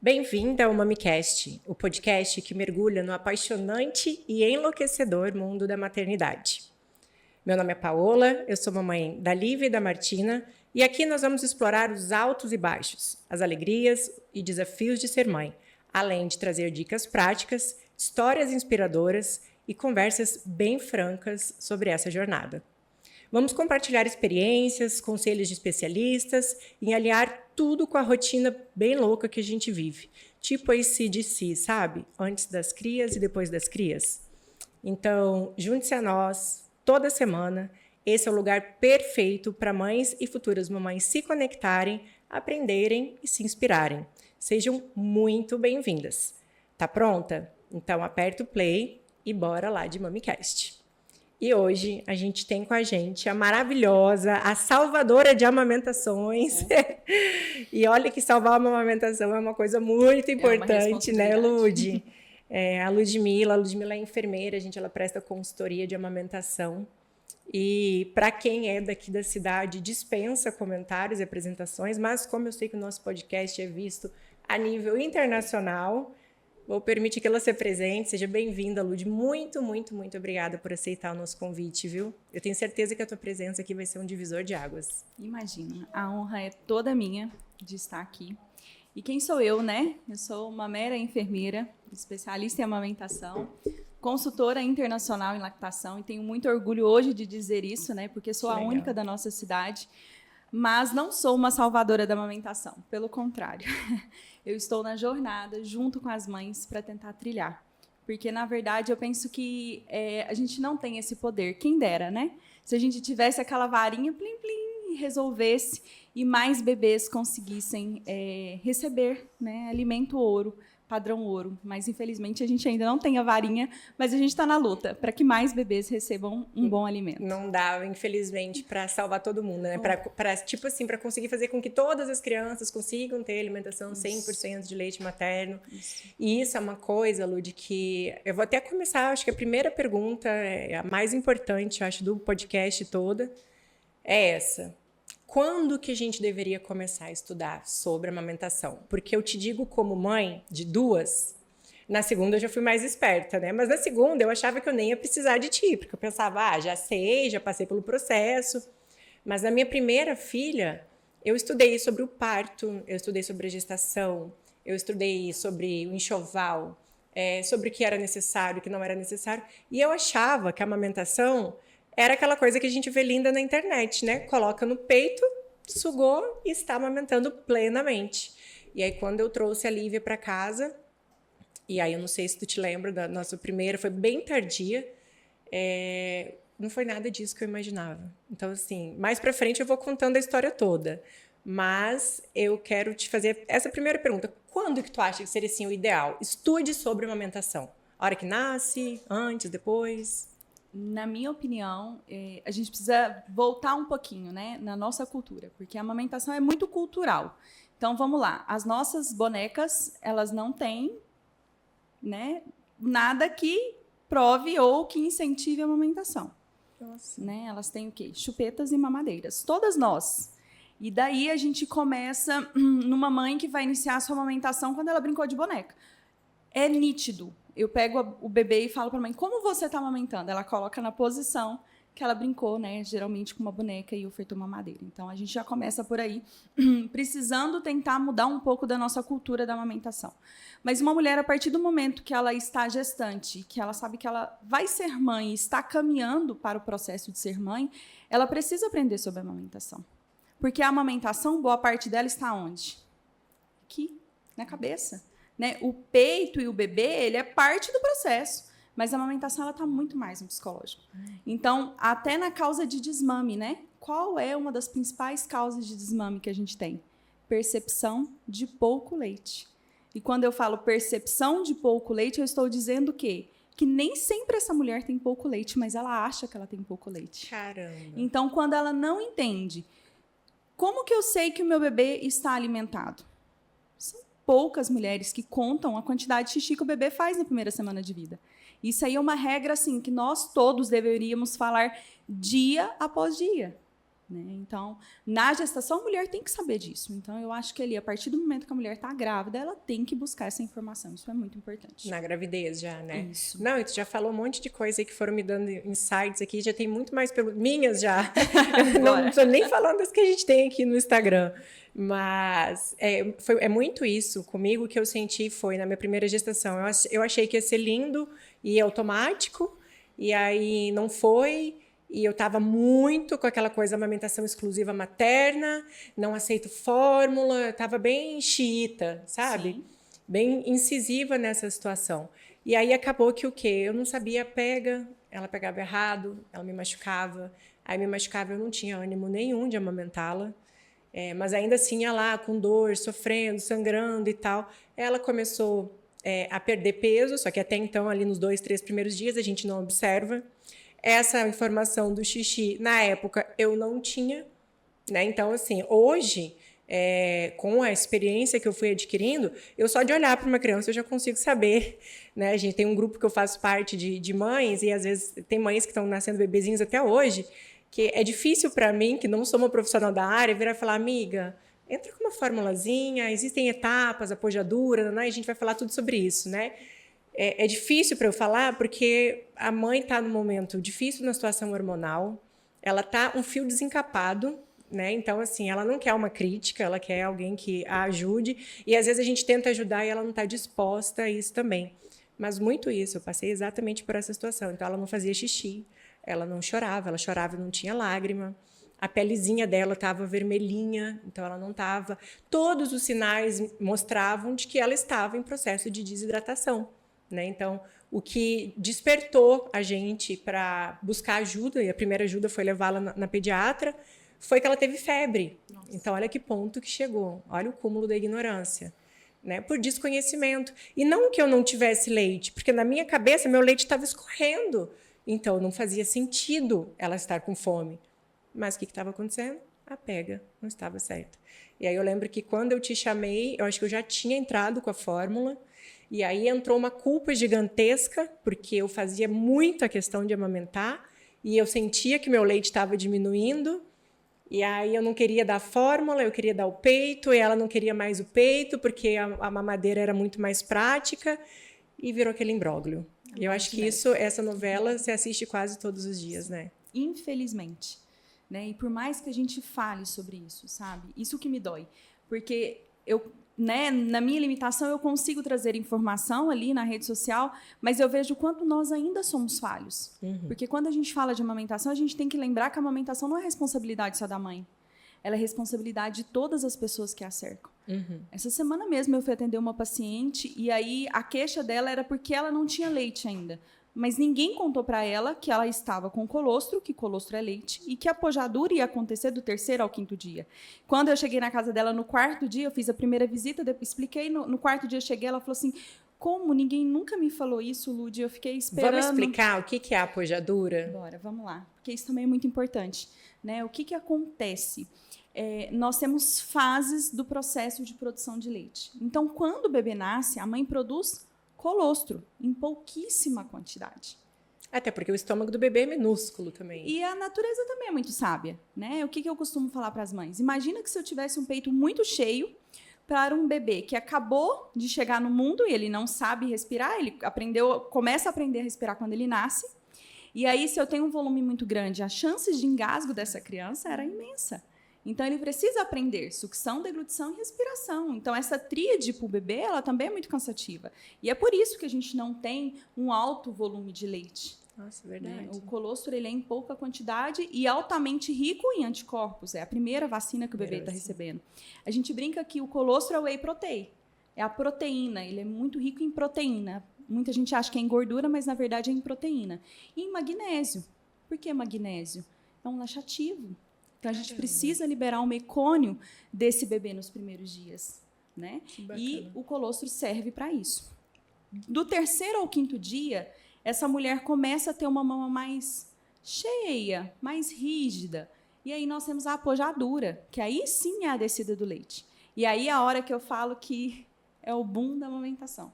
Bem-vinda ao MamiCast, o podcast que mergulha no apaixonante e enlouquecedor mundo da maternidade. Meu nome é Paola, eu sou mamãe da Lívia e da Martina, e aqui nós vamos explorar os altos e baixos, as alegrias e desafios de ser mãe, além de trazer dicas práticas, histórias inspiradoras e conversas bem francas sobre essa jornada. Vamos compartilhar experiências, conselhos de especialistas e alinhar tudo com a rotina bem louca que a gente vive. Tipo AC/DC, sabe? Antes das crias e depois das crias. Então, junte-se a nós toda semana. Esse é o lugar perfeito para mães e futuras mamães se conectarem, aprenderem e se inspirarem. Sejam muito bem-vindas. Tá pronta? Então, aperta o play e bora lá de MamiCast. E hoje a gente tem com a gente a maravilhosa, a salvadora de amamentações. E olha que salvar uma amamentação é uma coisa muito importante, né, Lud? A Ludmila é enfermeira, ela presta consultoria de amamentação. E para quem é daqui da cidade, dispensa comentários e apresentações, mas como eu sei que o nosso podcast é visto a nível internacional, vou permitir que ela se apresente. Seja bem-vinda, Lud. Muito, muito, muito obrigada por aceitar o nosso convite, viu? Eu tenho certeza que a tua presença aqui vai ser um divisor de águas. Imagina, a honra é toda minha de estar aqui. E quem sou eu, né? Eu sou uma mera enfermeira, especialista em amamentação, consultora internacional em lactação, e tenho muito orgulho hoje de dizer isso, né? Porque sou a única da nossa cidade, mas não sou uma salvadora da amamentação, pelo contrário. Eu estou na jornada, junto com as mães, para tentar trilhar. Porque, na verdade, eu penso que a gente não tem esse poder. Quem dera, né? Se a gente tivesse aquela varinha, plim, plim, e resolvesse, e mais bebês conseguissem receber, né, alimento ouro, padrão ouro. Mas, infelizmente, a gente ainda não tem a varinha, mas a gente está na luta para que mais bebês recebam um bom alimento. Não dá, infelizmente, para salvar todo mundo, né? Para conseguir fazer com que todas as crianças consigam ter alimentação 100% de leite materno. E isso é uma coisa, Lud, que eu vou até começar, acho que a primeira pergunta, a mais importante, acho, do podcast toda, é essa. Quando que a gente deveria começar a estudar sobre amamentação? Porque eu te digo, como mãe de duas, na segunda eu já fui mais esperta, né? Mas na segunda eu achava que eu nem ia precisar de ti, porque eu pensava, já sei, já passei pelo processo. Mas na minha primeira filha, eu estudei sobre o parto, eu estudei sobre a gestação, eu estudei sobre o enxoval, sobre o que era necessário, o que não era necessário. E eu achava que a amamentação era aquela coisa que a gente vê linda na internet, né? Coloca no peito, sugou e está amamentando plenamente. E aí, quando eu trouxe a Lívia para casa, e aí eu não sei se tu te lembra da nossa primeira, foi bem tardia, não foi nada disso que eu imaginava. Então, assim, mais para frente eu vou contando a história toda. Mas eu quero te fazer essa primeira pergunta. Quando que tu acha que seria, assim, o ideal? Estude sobre amamentação. A hora que nasce, antes, depois? Na minha opinião, a gente precisa voltar um pouquinho, né, na nossa cultura, porque a amamentação é muito cultural. Então, vamos lá. As nossas bonecas, elas não têm, né, nada que prove ou que incentive a amamentação. Nossa. Né? Elas têm o quê? Chupetas e mamadeiras. Todas nós. E daí a gente começa numa mãe que vai iniciar a sua amamentação quando ela brincou de boneca. É nítido. Eu pego o bebê e falo para a mãe, como você está amamentando? Ela coloca na posição que ela brincou, né, geralmente com uma boneca e ofertou uma madeira. Então, a gente já começa por aí, precisando tentar mudar um pouco da nossa cultura da amamentação. Mas uma mulher, a partir do momento que ela está gestante, que ela sabe que ela vai ser mãe e está caminhando para o processo de ser mãe, ela precisa aprender sobre a amamentação. Porque a amamentação, boa parte dela está onde? Aqui, na cabeça. Né? O peito e o bebê, ele é parte do processo, mas a amamentação ela está muito mais no psicológico. Então, até na causa de desmame, né? Qual é uma das principais causas de desmame que a gente tem? Percepção de pouco leite. E quando eu falo percepção de pouco leite, eu estou dizendo o quê? Que nem sempre essa mulher tem pouco leite, mas ela acha que ela tem pouco leite. Caramba! Então, quando ela não entende, como que eu sei que o meu bebê está alimentado? São poucas mulheres que contam a quantidade de xixi que o bebê faz na primeira semana de vida. Isso aí é uma regra assim, que nós todos deveríamos falar dia após dia. né? Então, na gestação, a mulher tem que saber disso. Então, eu acho que ali, a partir do momento que a mulher está grávida, ela tem que buscar essa informação. Isso é muito importante. Na gravidez já, né? Isso. Não, e tu já falou um monte de coisa aí que foram me dando insights aqui, já tem muito mais perguntas, minhas já. Não estou nem falando das que a gente tem aqui no Instagram. Mas é muito isso comigo que eu senti foi na minha primeira gestação. Eu achei que ia ser lindo e automático, e aí não foi. E eu estava muito com aquela coisa, amamentação exclusiva materna, não aceito fórmula, estava bem xiita, sabe? Sim. Bem incisiva nessa situação. E aí acabou que o quê? Eu não sabia ela pegava errado, ela me machucava. Aí me machucava, eu não tinha ânimo nenhum de amamentá-la. Mas ainda assim ia lá com dor, sofrendo, sangrando e tal. Ela começou a perder peso, só que até então, ali nos 2, 3 primeiros dias, a gente não observa. Essa informação do xixi, na época, eu não tinha, né? Então, assim, hoje, com a experiência que eu fui adquirindo, eu só de olhar para uma criança eu já consigo saber, né? A gente tem um grupo que eu faço parte de mães, e às vezes tem mães que estão nascendo bebezinhos até hoje, que é difícil para mim, que não sou uma profissional da área, virar e falar, amiga, entra com uma formulazinha, existem etapas, apojadura, né? E a gente vai falar tudo sobre isso, né? É difícil para eu falar porque a mãe está num momento difícil na situação hormonal, ela está um fio desencapado, né? Então, assim, ela não quer uma crítica, ela quer alguém que a ajude, e às vezes a gente tenta ajudar e ela não está disposta a isso também. Mas muito isso, eu passei exatamente por essa situação. Então, ela não fazia xixi, ela não chorava, ela chorava e não tinha lágrima. A pelezinha dela estava vermelhinha, então ela não estava. Todos os sinais mostravam de que ela estava em processo de desidratação, né? Então, o que despertou a gente para buscar ajuda, e a primeira ajuda foi levá-la na pediatra, foi que ela teve febre. Nossa. Então, olha que ponto que chegou. Olha o cúmulo da ignorância, né? Por desconhecimento. E não que eu não tivesse leite, porque na minha cabeça meu leite estava escorrendo. Então, não fazia sentido ela estar com fome. Mas o que estava acontecendo? A pega não estava certa. E aí eu lembro que quando eu te chamei, eu acho que eu já tinha entrado com a fórmula, e aí entrou uma culpa gigantesca, porque eu fazia muita questão de amamentar, e eu sentia que meu leite estava diminuindo, e aí eu não queria dar fórmula, eu queria dar o peito, e ela não queria mais o peito, porque a mamadeira era muito mais prática, e virou aquele imbróglio. E eu acho que essa novela você assiste quase todos os dias, né? Infelizmente. Né? E por mais que a gente fale sobre isso, sabe? Isso que me dói. Porque eu, né, na minha limitação, eu consigo trazer informação ali na rede social, mas eu vejo o quanto nós ainda somos falhos. Uhum. Porque quando a gente fala de amamentação, a gente tem que lembrar que a amamentação não é responsabilidade só da mãe. Ela é responsabilidade de todas as pessoas que a cercam. Uhum. Essa semana mesmo eu fui atender uma paciente e aí a queixa dela era porque ela não tinha leite ainda. Mas ninguém contou para ela que ela estava com colostro, que colostro é leite, e que a pojadura ia acontecer do 3º ao 5º dia. Quando eu cheguei na casa dela no 4º dia, eu fiz a primeira visita, expliquei, no 4º dia eu cheguei, ela falou assim, como? Ninguém nunca me falou isso, Lud, eu fiquei esperando. Vamos explicar o que é a pojadura? Bora, vamos lá, porque isso também é muito importante. Né? O que acontece? Nós temos fases do processo de produção de leite. Então, quando o bebê nasce, a mãe produz colostro, em pouquíssima quantidade. Até porque o estômago do bebê é minúsculo também. E a natureza também é muito sábia, né? O que eu costumo falar para as mães? Imagina que se eu tivesse um peito muito cheio para um bebê que acabou de chegar no mundo e ele não sabe respirar, ele começa a aprender a respirar quando ele nasce. E aí, se eu tenho um volume muito grande, as chances de engasgo dessa criança era imensa. Então, ele precisa aprender sucção, deglutição e respiração. Então, essa tríade para o bebê, ela também é muito cansativa. E é por isso que a gente não tem um alto volume de leite. Nossa, verdade. Né? O colostro ele é em pouca quantidade e altamente rico em anticorpos. É a primeira vacina que o bebê está recebendo. A gente brinca que o colostro é o whey protein. É a proteína, ele é muito rico em proteína. Muita gente acha que é em gordura, mas, na verdade, é em proteína. E em magnésio. Por que magnésio? É um laxativo. Então, a gente precisa liberar o mecônio desse bebê nos primeiros dias, né? E o colostro serve para isso. Do 3º ao 5º dia, essa mulher começa a ter uma mama mais cheia, mais rígida. E aí nós temos a apojadura, que aí sim é a descida do leite. E aí é a hora que eu falo que é o boom da amamentação.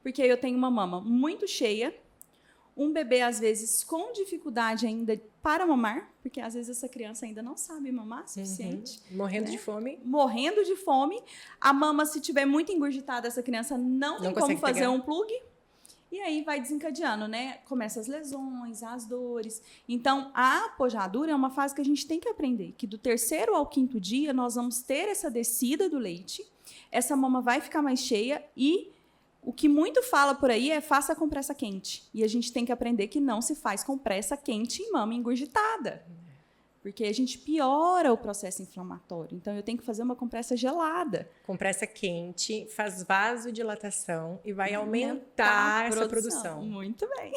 Porque eu tenho uma mama muito cheia, Um bebê, às vezes, com dificuldade ainda para mamar, porque às vezes essa criança ainda não sabe mamar o suficiente. Morrendo de fome. Morrendo de fome. A mama, se tiver muito engurgitada, essa criança não tem como fazer um plug. E aí vai desencadeando, né? Começa as lesões, as dores. Então, a apojadura é uma fase que a gente tem que aprender, que do 3º ao 5º dia nós vamos ter essa descida do leite, essa mama vai ficar mais cheia e o que muito fala por aí é faça compressa quente. E a gente tem que aprender que não se faz compressa quente em mama engurgitada. Porque a gente piora o processo inflamatório. Então, eu tenho que fazer uma compressa gelada. Compressa quente faz vasodilatação e vai aumentar essa produção. Muito bem.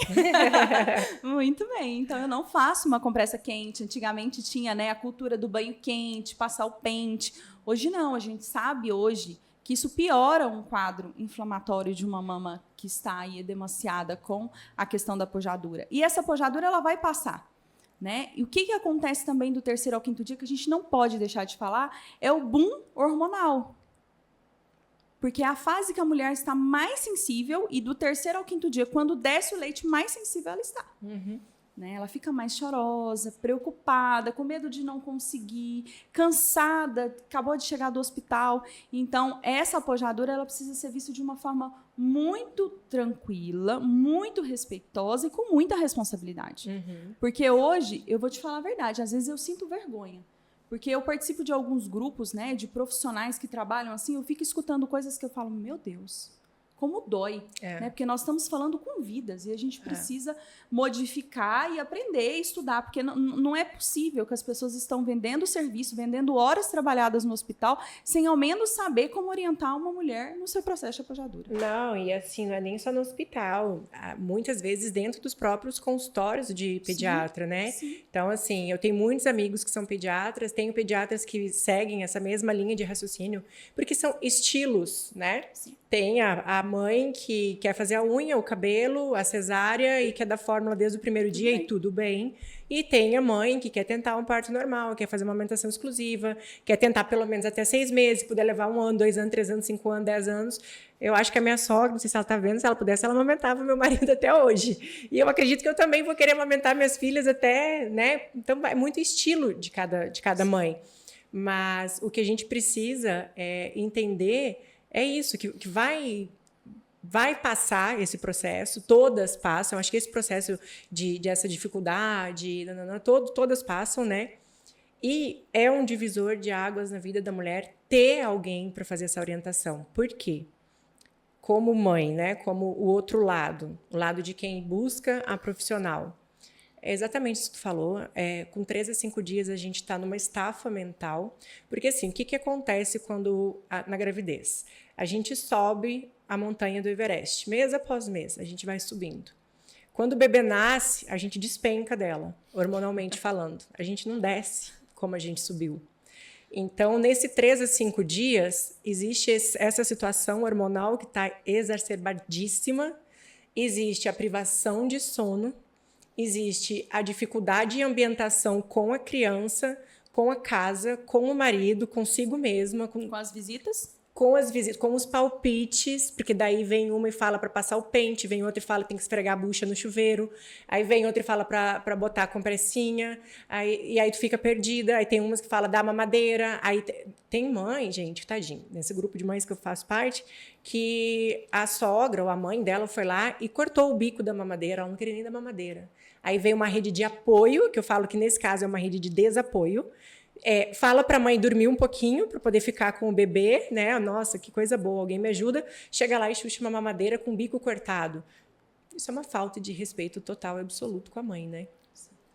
Muito bem. Então, eu não faço uma compressa quente. Antigamente tinha, né, a cultura do banho quente, passar o pente. Hoje não. A gente sabe hoje que isso piora um quadro inflamatório de uma mama que está aí edemaciada com a questão da apojadura. E essa apojadura, ela vai passar. Né? E o que acontece também do 3º ao 5º dia, que a gente não pode deixar de falar, é o boom hormonal. Porque é a fase que a mulher está mais sensível e do 3º ao 5º dia, quando desce o leite, mais sensível ela está. Né? Ela fica mais chorosa, preocupada, com medo de não conseguir, cansada, acabou de chegar do hospital. Então, essa apojadura ela precisa ser vista de uma forma muito tranquila, muito respeitosa e com muita responsabilidade. Porque hoje, eu vou te falar a verdade, às vezes eu sinto vergonha. Porque eu participo de alguns grupos, né, de profissionais que trabalham assim, eu fico escutando coisas que eu falo, meu Deus, como dói, né? Porque nós estamos falando com vidas e a gente precisa modificar e aprender e estudar, porque não é possível que as pessoas estão vendendo serviço, vendendo horas trabalhadas no hospital, sem ao menos saber como orientar uma mulher no seu processo de apojadura. Não, e assim, não é nem só no hospital, muitas vezes dentro dos próprios consultórios de pediatra, né? Sim. Então, assim, eu tenho muitos amigos que são pediatras, tenho pediatras que seguem essa mesma linha de raciocínio, porque são estilos, né? Sim. Tem a mãe que quer fazer a unha, o cabelo, a cesárea e quer dar fórmula desde o primeiro dia e tudo bem. E tem a mãe que quer tentar um parto normal, quer fazer uma amamentação exclusiva, quer tentar pelo menos até 6 meses, puder levar 1 ano, 2 anos, 3 anos, 5 anos, 10 anos. Eu acho que a minha sogra, não sei se ela está vendo, se ela pudesse, ela amamentava meu marido até hoje. E eu acredito que eu também vou querer amamentar minhas filhas até, né? Então, é muito estilo de cada mãe. Mas o que a gente precisa é entender é isso, que vai passar esse processo, todas passam, acho que esse processo de essa dificuldade, todas passam, né? E é um divisor de águas na vida da mulher ter alguém para fazer essa orientação. Por quê? Como mãe, né? Como o outro lado, o lado de quem busca a profissional. É exatamente isso que tu falou. Com 3 a 5 dias a gente está numa estafa mental. Porque assim, o que acontece na gravidez? A gente sobe a montanha do Everest, mês após mês, a gente vai subindo. Quando o bebê nasce, a gente despenca dela, hormonalmente falando. A gente não desce como a gente subiu. Então, nesse 3 a 5 dias, existe essa situação hormonal que está exacerbadíssima, existe a privação de sono, existe a dificuldade de ambientação com a criança, com a casa, com o marido, consigo mesma. Com as visitas? Com as visitas, com os palpites, porque daí vem uma e fala para passar o pente, vem outra e fala que tem que esfregar a bucha no chuveiro, aí vem outra e fala para botar a compressinha, e aí tu fica perdida, aí tem umas que fala dá mamadeira, aí tem mãe, gente, tadinho, nesse grupo de mães que eu faço parte, que a sogra ou a mãe dela foi lá e cortou o bico da mamadeira, ela não queria nem da mamadeira. Aí veio uma rede de apoio, que eu falo que nesse caso é uma rede de desapoio, fala para a mãe dormir um pouquinho para poder ficar com o bebê, né? Nossa, que coisa boa, alguém me ajuda. Chega lá e xuxa uma mamadeira com o bico cortado. Isso é uma falta de respeito total e absoluto com a mãe, né?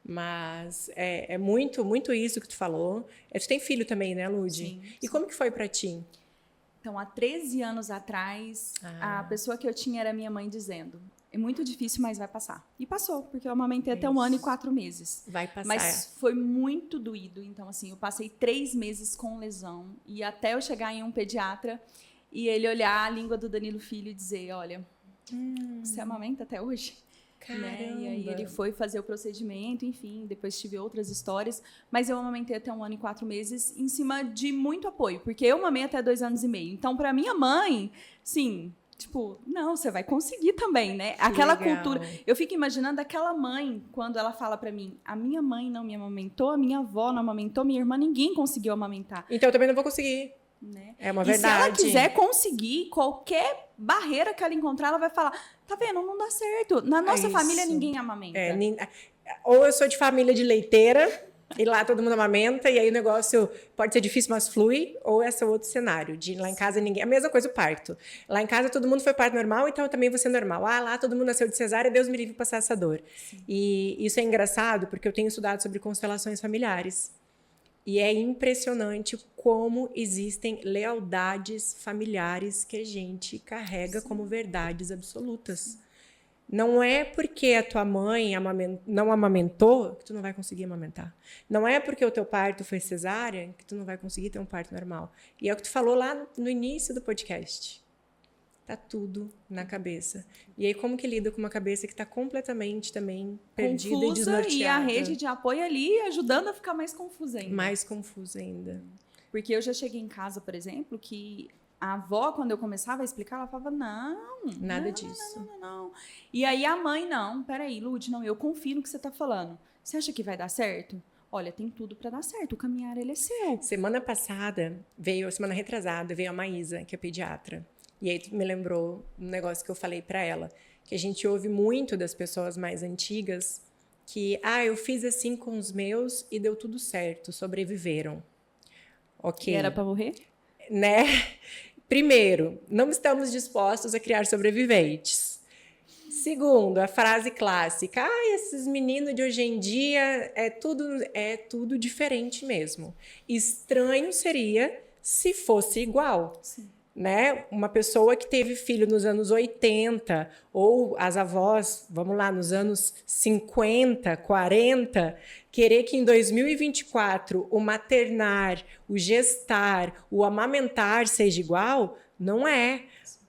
Mas é muito, muito isso que tu falou. Tu tem filho também, né, Lud? Sim. E como que foi para ti? Então, há 13 anos atrás, a pessoa que eu tinha era minha mãe dizendo: é muito difícil, mas vai passar. E passou, porque eu amamentei até 1 ano e 4 meses. Vai passar. Mas foi muito doído. Então, assim, eu passei 3 meses com lesão. E até eu chegar em um pediatra e ele olhar a língua do Danilo Filho e dizer: olha, você amamenta até hoje? Né? E aí ele foi fazer o procedimento, enfim, depois tive outras histórias, mas eu amamentei até 1 ano e 4 meses em cima de muito apoio, porque eu mamei até 2 anos e meio. Então, para minha mãe, sim, Tipo, não, você vai conseguir também, né? Aquela legal. cultura. Eu fico imaginando aquela mãe, quando ela fala pra mim, a minha mãe não me amamentou, a minha avó não amamentou, minha irmã, ninguém conseguiu amamentar. Então eu também não vou conseguir. Né? É uma E se ela verdade. quiser conseguir, qualquer barreira que ela encontrar, ela vai falar, tá vendo, não dá certo. Na nossa família, isso. ninguém amamenta. Ou eu sou de família de leiteira, e lá todo mundo amamenta, e aí o negócio pode ser difícil, mas flui, ou esse é outro cenário, de lá em casa ninguém... A mesma coisa o parto. Lá em casa todo mundo foi parto normal, então eu também vou ser normal. Ah, lá todo mundo nasceu de cesárea, Deus me livre de passar essa dor. Sim. E isso é engraçado, porque eu tenho estudado sobre constelações familiares. E é impressionante como existem lealdades familiares que a gente carrega como verdades absolutas. Não é porque a tua mãe não amamentou que tu não vai conseguir amamentar. Não é porque o teu parto foi cesárea que tu não vai conseguir ter um parto normal. E é o que tu falou lá no início do podcast. Tá tudo na cabeça. E aí como que lida com uma cabeça que está completamente também perdida confusa, e desnorteada? E a rede de apoio ali ajudando a ficar mais confusa ainda. Mais confusa ainda. Porque eu já cheguei em casa, por exemplo, que a avó, quando eu começava a explicar, ela falava, Nada disso. Não. E aí a mãe, não, peraí, Lud, não, eu confio no que você tá falando. Você acha que vai dar certo? Olha, tem tudo para dar certo, o caminhar ele é seu. Semana retrasada, veio a Maísa, que é pediatra. E aí me lembrou um negócio que eu falei para ela, que a gente ouve muito das pessoas mais antigas, que, eu fiz assim com os meus e deu tudo certo, sobreviveram. Ok. E era para morrer? Né? Primeiro, não estamos dispostos a criar sobreviventes. Segundo, a frase clássica, esses meninos de hoje em dia é tudo diferente mesmo. Estranho seria se fosse igual. Sim. Né? Uma pessoa que teve filho nos anos 80, ou as avós, vamos lá, nos anos 50, 40, querer que em 2024 o maternar, o gestar, o amamentar seja igual, não é.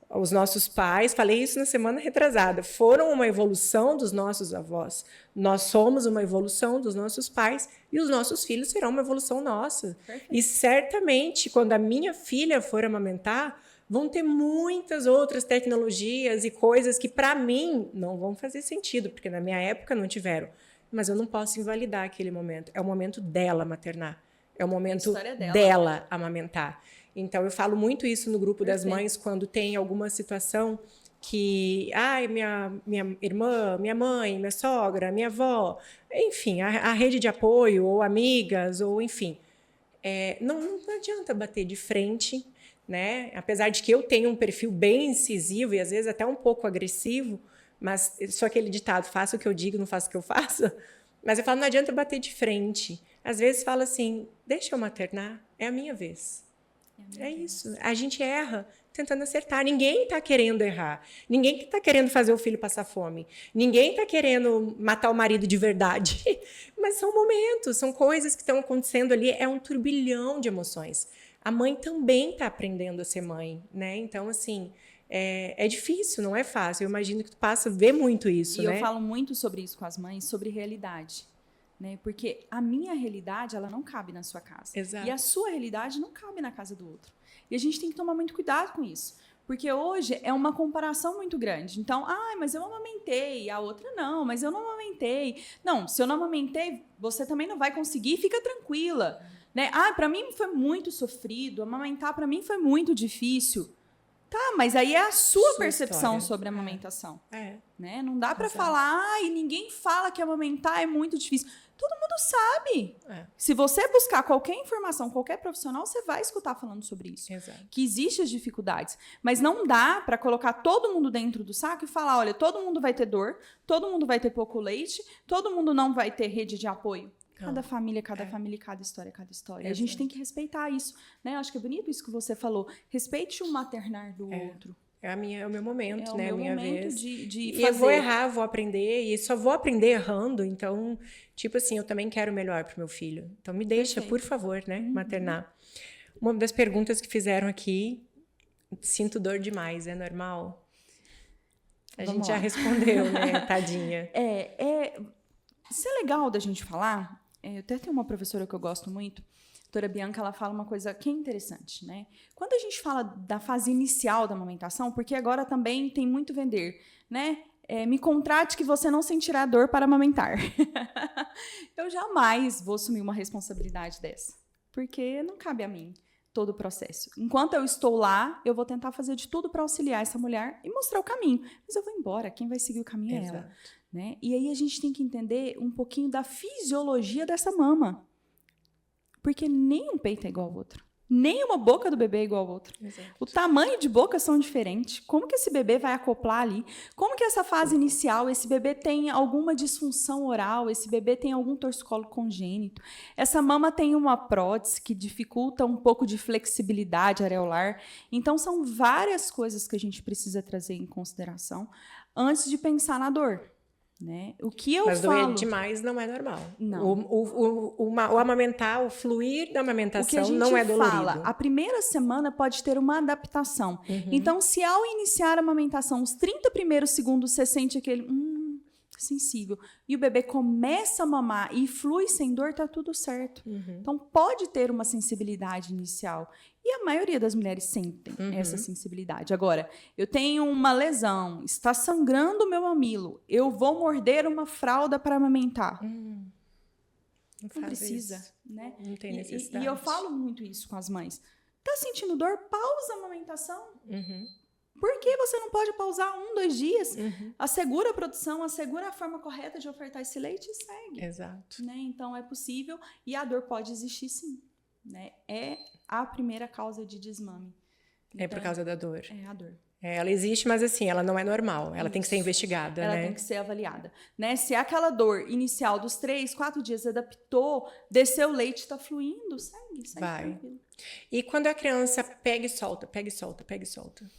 Os nossos pais, falei isso na semana retrasada, foram uma evolução dos nossos avós. Nós somos uma evolução dos nossos pais e os nossos filhos serão uma evolução nossa. Perfeito. E certamente, quando a minha filha for amamentar, vão ter muitas outras tecnologias e coisas que, para mim, não vão fazer sentido, porque na minha época não tiveram. Mas eu não posso invalidar aquele momento. É o momento dela maternar. É o momento dela amamentar. Então, eu falo muito isso no grupo das mães, quando tem alguma situação que, minha irmã, minha mãe, minha sogra, minha avó, enfim, a rede de apoio, ou amigas, ou enfim. Não adianta bater de frente, né? Apesar de que eu tenho um perfil bem incisivo e às vezes até um pouco agressivo, mas sou aquele ditado, faça o que eu digo, não faça o que eu faço. Mas eu falo, não adianta bater de frente. Às vezes fala assim, deixa eu maternar, é a minha vez. É isso. A gente erra tentando acertar. Ninguém está querendo errar. Ninguém está querendo fazer o filho passar fome. Ninguém está querendo matar o marido de verdade. Mas são momentos, são coisas que estão acontecendo ali. É um turbilhão de emoções. A mãe também está aprendendo a ser mãe, né? Então, assim, é difícil, não é fácil. Eu imagino que tu passa a ver muito isso, né? E eu falo muito sobre isso com as mães, sobre realidade. Né? Porque a minha realidade, ela não cabe na sua casa. Exato. E a sua realidade não cabe na casa do outro. E a gente tem que tomar muito cuidado com isso. Porque hoje é uma comparação muito grande. Então, mas eu amamentei, a outra não, mas eu não amamentei. Não, se eu não amamentei, você também não vai conseguir, fica tranquila. Né? Para mim foi muito sofrido, amamentar para mim foi muito difícil. Tá, mas aí é a sua percepção história. Sobre a amamentação. Né? Não dá para falar, e ninguém fala que amamentar é muito difícil. Todo mundo sabe. Se você buscar qualquer informação, qualquer profissional, você vai escutar falando sobre isso. Exato. Que existem as dificuldades. Mas não dá para colocar todo mundo dentro do saco e falar, olha, todo mundo vai ter dor, todo mundo vai ter pouco leite, todo mundo não vai ter rede de apoio. Cada família, cada história, cada história. A gente tem que respeitar isso. Né? Eu acho que é bonito isso que você falou. Respeite o maternar do outro. É o meu momento, né? É o meu minha momento vez. de fazer. E eu vou errar, vou aprender, e só vou aprender errando. Então, tipo assim, eu também quero o melhor pro meu filho. Então, me deixa, por favor, né? Maternar. Uma das perguntas que fizeram aqui, sinto dor demais, é normal? Vamos gente lá. já respondeu, né? Tadinha. Isso é legal da gente falar. Eu até tenho uma professora que eu gosto muito, doutora Bianca, ela fala uma coisa que é interessante, né? Quando a gente fala da fase inicial da amamentação, porque agora também tem muito vender, né? Me contrate que você não sentirá dor para amamentar. Eu jamais vou assumir uma responsabilidade dessa, porque não cabe a mim todo o processo. Enquanto eu estou lá, eu vou tentar fazer de tudo para auxiliar essa mulher e mostrar o caminho. Mas eu vou embora, quem vai seguir o caminho é ela. Né? E aí a gente tem que entender um pouquinho da fisiologia dessa mama. Porque nem um peito é igual ao outro. Nem uma boca do bebê é igual ao outro. Exato. O tamanho de boca são diferentes. Como que esse bebê vai acoplar ali? Como que essa fase inicial, esse bebê tem alguma disfunção oral, esse bebê tem algum torcicolo congênito, essa mama tem uma prótese que dificulta um pouco de flexibilidade areolar. Então, são várias coisas que a gente precisa trazer em consideração antes de pensar na dor. Né? O que eu Mas falo... doer demais não é normal. Não. O amamentar, o fluir da amamentação não é dolorido. Fala, a primeira semana pode ter uma adaptação. Então, se ao iniciar a amamentação, os 30 primeiros segundos, você sente aquele... sensível. E o bebê começa a mamar e flui sem dor, tá tudo certo. Então, pode ter uma sensibilidade inicial. E a maioria das mulheres sentem essa sensibilidade. Agora, eu tenho uma lesão, está sangrando o meu mamilo, eu vou morder uma fralda para amamentar. Não precisa, isso. Né? Não tem necessidade. E eu falo muito isso com as mães. Tá sentindo dor? Pausa a amamentação. Por que você não pode pausar 1, 2 dias? Assegura a produção, assegura a forma correta de ofertar esse leite e segue. Exato. Né? Então, é possível e a dor pode existir, sim. Né? É a primeira causa de desmame. Então, É por causa da dor. É a dor. Ela existe, mas assim, ela não é normal. Ela tem que ser investigada, Ela né? tem que ser avaliada. Né? Se aquela dor inicial dos 3, 4 dias adaptou, desceu o leite, está fluindo, segue Vai. tranquilo. E quando a criança pega e solta, pega e solta, pega e solta?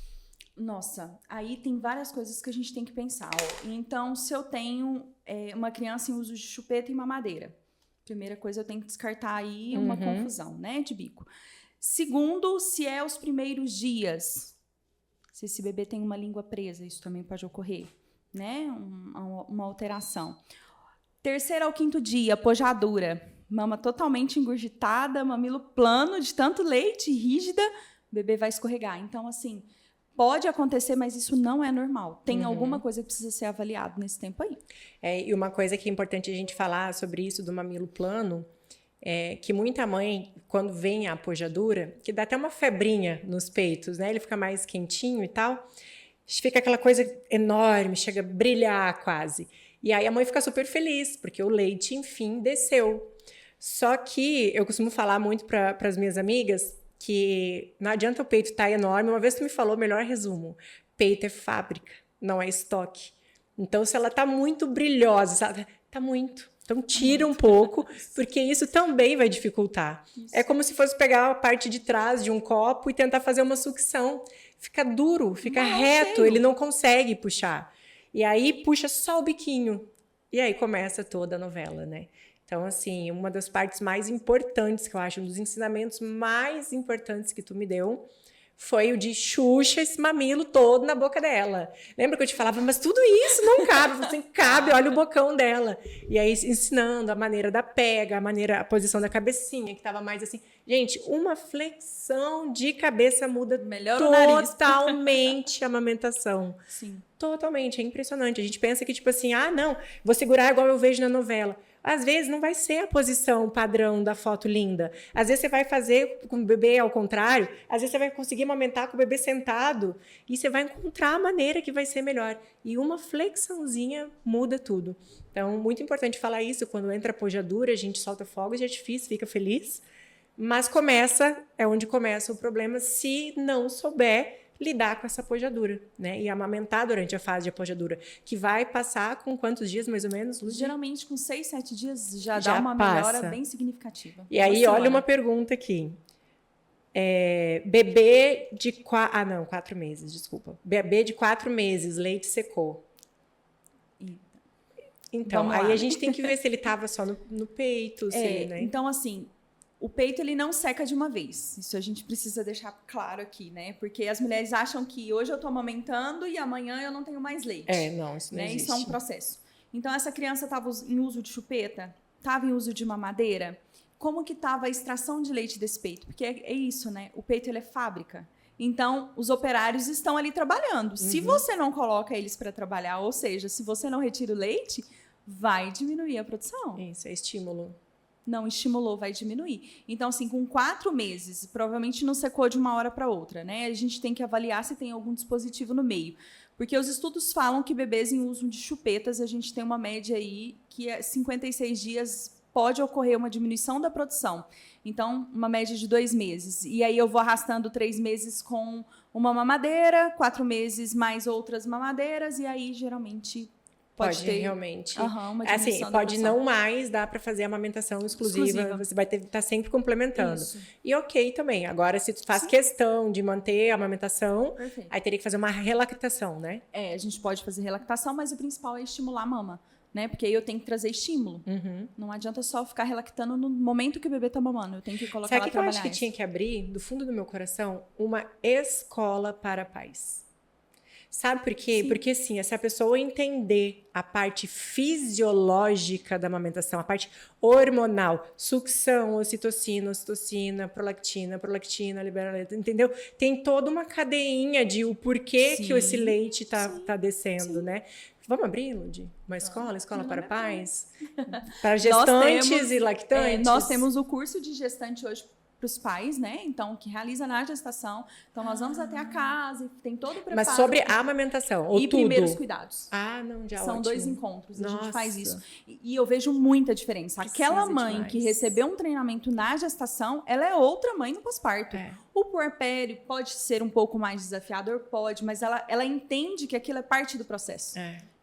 Nossa, aí tem várias coisas que a gente tem que pensar. Então, se eu tenho uma criança em uso de chupeta e mamadeira, primeira coisa, eu tenho que descartar aí uma confusão, né, de bico. Segundo, se é os primeiros dias, se esse bebê tem uma língua presa, isso também pode ocorrer, né, uma alteração. Terceiro ao 5º dia, pojadura, mama totalmente engurgitada, mamilo plano, de tanto leite, rígida, o bebê vai escorregar. Então, assim, pode acontecer, mas isso não é normal. Tem alguma coisa que precisa ser avaliado nesse tempo aí. E uma coisa que é importante a gente falar sobre isso do mamilo plano, é que muita mãe, quando vem a pojadura, que dá até uma febrinha nos peitos, né? Ele fica mais quentinho e tal, fica aquela coisa enorme, chega a brilhar quase. E aí a mãe fica super feliz, porque o leite, enfim, desceu. Só que eu costumo falar muito para as minhas amigas que não adianta o peito estar enorme. Uma vez tu me falou o melhor resumo: peito é fábrica, não é estoque. Então, se ela tá muito brilhosa, sabe? Tá muito. Então, tira um pouco, porque isso também vai dificultar. Isso. É como se fosse pegar a parte de trás de um copo e tentar fazer uma sucção. Fica duro, fica reto, ele não consegue puxar. E aí, puxa só o biquinho. E aí começa toda a novela, né? Então, assim, uma das partes mais importantes que eu acho, um dos ensinamentos mais importantes que tu me deu, foi o de Xuxa esse mamilo todo na boca dela. Lembra que eu te falava, mas tudo isso não cabe. Assim, cabe, olha o bocão dela. E aí, ensinando a maneira da pega, a posição da cabecinha, que estava mais assim. Gente, uma flexão de cabeça muda totalmente a amamentação. Sim. Totalmente, é impressionante. A gente pensa que, tipo assim, não, vou segurar igual eu vejo na novela. Às vezes não vai ser a posição padrão da foto linda. Às vezes você vai fazer com o bebê ao contrário. Às vezes você vai conseguir amamentar com o bebê sentado. E você vai encontrar a maneira que vai ser melhor. E uma flexãozinha muda tudo. Então, muito importante falar isso. Quando entra a pojadura, a gente solta fogos de artifício, fica feliz. Mas é onde começa o problema se não souber lidar com essa pojadura, né? E amamentar durante a fase de apojadura, que vai passar com quantos dias, mais ou menos, Lúcia? Geralmente, com 6, 7 dias já dá uma melhora bem significativa. E aí, olha uma pergunta aqui. Bebê de 4 meses, desculpa. Bebê de 4 meses, leite secou. Então, aí a gente tem que ver se ele estava só no peito, né? Então, assim, o peito, ele não seca de uma vez. Isso a gente precisa deixar claro aqui, né? Porque as mulheres acham que hoje eu tô amamentando e amanhã eu não tenho mais leite. Não, isso não existe. Isso é um processo. Então, essa criança estava em uso de chupeta, estava em uso de mamadeira, como que estava a extração de leite desse peito? Porque é isso, né? O peito, ele é fábrica. Então, os operários estão ali trabalhando. Se você não coloca eles para trabalhar, ou seja, se você não retira o leite, vai diminuir a produção. Isso, é estímulo. Não estimulou, vai diminuir. Então, assim, com 4 meses, provavelmente não secou de uma hora para outra, né? A gente tem que avaliar se tem algum dispositivo no meio. Porque os estudos falam que bebês em uso de chupetas, a gente tem uma média aí que é 56 dias pode ocorrer uma diminuição da produção. Então, uma média de 2 meses. E aí eu vou arrastando 3 meses com uma mamadeira, 4 meses mais outras mamadeiras, e aí geralmente pode ter realmente. uma Assim, diminuição da pode produção. não mais, dá para fazer amamentação exclusiva. Você vai ter que estar sempre complementando. Isso. E ok também. Agora, se tu faz questão de manter a amamentação, Perfeito. aí teria que fazer uma relactação, né? A gente pode fazer relactação, mas o principal é estimular a mama, né? Porque aí eu tenho que trazer estímulo. Não adianta só ficar relactando no momento que o bebê tá mamando. Eu tenho que colocar Sabe ela o que eu trabalhar. acho que tinha que abrir, do fundo do meu coração? Uma escola para pais. Sabe por quê? Sim. Porque, assim, se a pessoa entender a parte fisiológica da amamentação, a parte hormonal, sucção, ocitocina, prolactina, liberalina, entendeu? Tem toda uma cadeinha de o porquê que esse leite tá descendo, né? Vamos abrir, Ludi? Uma escola para pais? Para gestantes e lactantes? Nós temos o curso de gestante hoje para os pais, né? Então, que realiza na gestação. Então, nós vamos até a casa, tem todo o preparo. Mas sobre a amamentação, ou e tudo? primeiros cuidados. Ah, não, já São ótimo. 2 encontros, a gente Nossa. faz isso. E eu vejo muita diferença. Aquela mãe demais. que recebeu um treinamento na gestação, ela é outra mãe no pós-parto. O puerpério pode ser um pouco mais desafiador, pode, mas ela entende que aquilo é parte do processo.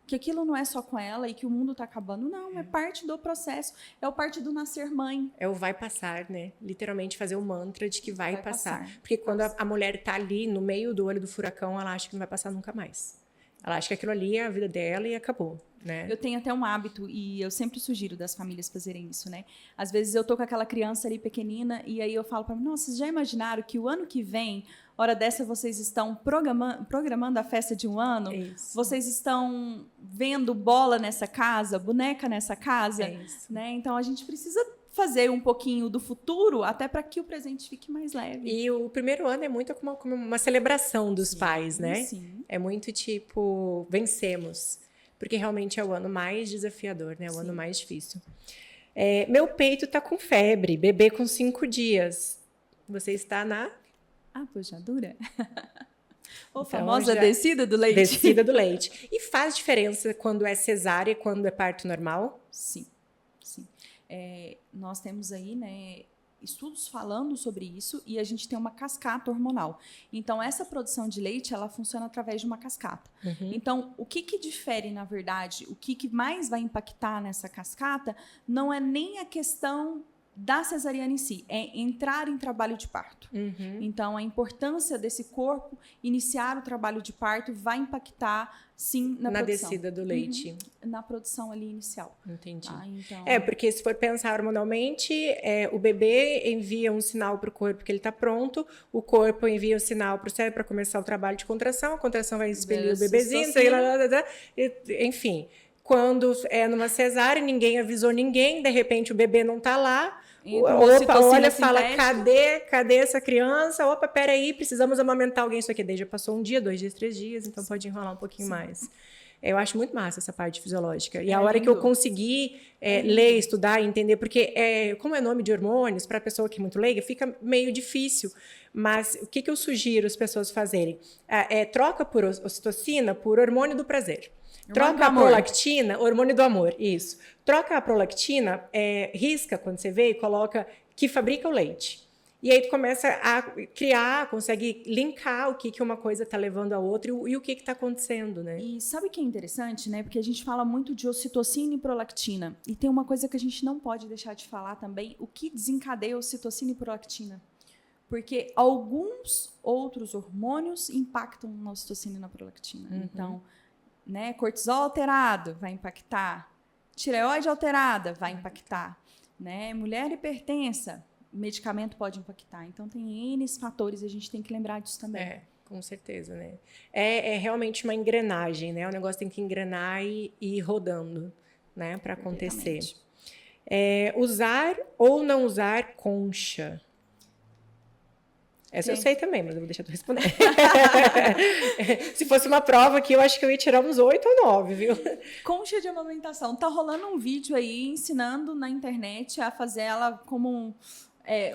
Que aquilo não é só com ela e que o mundo está acabando. Não, é parte do processo. É parte do nascer mãe. É o vai passar, né? Literalmente fazer o mantra de que vai passar. Porque quando a mulher tá ali no meio do olho do furacão, ela acha que não vai passar nunca mais. Ela acha que aquilo ali é a vida dela e acabou, né? Eu tenho até um hábito, e eu sempre sugiro das famílias fazerem isso, né? Às vezes eu tô com aquela criança ali pequenina, e aí eu falo para mim, nossa, vocês já imaginaram que o ano que vem, hora dessa, vocês estão programando a festa de um ano? Isso. Vocês estão vendo bola nessa casa, boneca nessa casa? Isso. Né? Então, a gente precisa fazer um pouquinho do futuro, até para que o presente fique mais leve. E o primeiro ano é muito como uma celebração dos pais, né? Sim. É muito tipo, vencemos. Porque realmente é o ano mais desafiador, né? É o ano mais difícil. Meu peito tá com febre, bebê com 5 dias. Você está na... puxadura? Ou Então, famosa descida do leite. Descida do leite. E faz diferença quando é cesárea e quando é parto normal? Sim. Nós temos aí, né, estudos falando sobre isso, e a gente tem uma cascata hormonal. Então, essa produção de leite, ela funciona através de uma cascata. Então, o que difere, na verdade, o que mais vai impactar nessa cascata não é nem a questão da cesariana em si, é entrar em trabalho de parto. Então, a importância desse corpo iniciar o trabalho de parto vai impactar, sim, na produção. Descida do leite. Na produção ali inicial. Entendi. Então... porque se for pensar hormonalmente, o bebê envia um sinal para o corpo que ele está pronto, o corpo envia um sinal para o cérebro para começar o trabalho de contração, a contração vai expelir o bebezinho, enfim. Quando é numa cesárea, ninguém avisou ninguém, de repente o bebê não está lá, olha, fala, cadê essa criança? Opa, peraí, precisamos amamentar alguém. Isso aqui daí já passou 1 dia, 2 dias, 3 dias, então pode enrolar um pouquinho mais. Eu acho muito massa essa parte fisiológica. E a hora que eu consegui ler, estudar e entender, porque como é nome de hormônios, para a pessoa que é muito leiga, fica meio difícil. Mas o que eu sugiro as pessoas fazerem? Troca por ocitocina por hormônio do prazer. Troca a prolactina, hormônio do amor, isso. Troca a prolactina, risca quando você vê e coloca que fabrica o leite. E aí tu começa a criar, consegue linkar o que uma coisa está levando a outra e o que está acontecendo, né? E sabe o que é interessante, né? Porque a gente fala muito de ocitocina e prolactina. E tem uma coisa que a gente não pode deixar de falar também, o que desencadeia ocitocina e prolactina. Porque alguns outros hormônios impactam na ocitocina e na prolactina. Então, né, cortisol alterado vai impactar, tireoide alterada vai impactar, né, mulher hipertensa, medicamento pode impactar. Então, tem N fatores e a gente tem que lembrar disso também. Com certeza, né? É realmente uma engrenagem, né? O negócio tem que engrenar e ir rodando, né, para acontecer. Usar ou não usar concha? Essa eu sei também, mas eu vou deixar tu responder. Se fosse uma prova aqui, eu acho que eu ia tirar uns 8 ou 9, viu? Concha de amamentação. Tá rolando um vídeo aí ensinando na internet a fazer ela como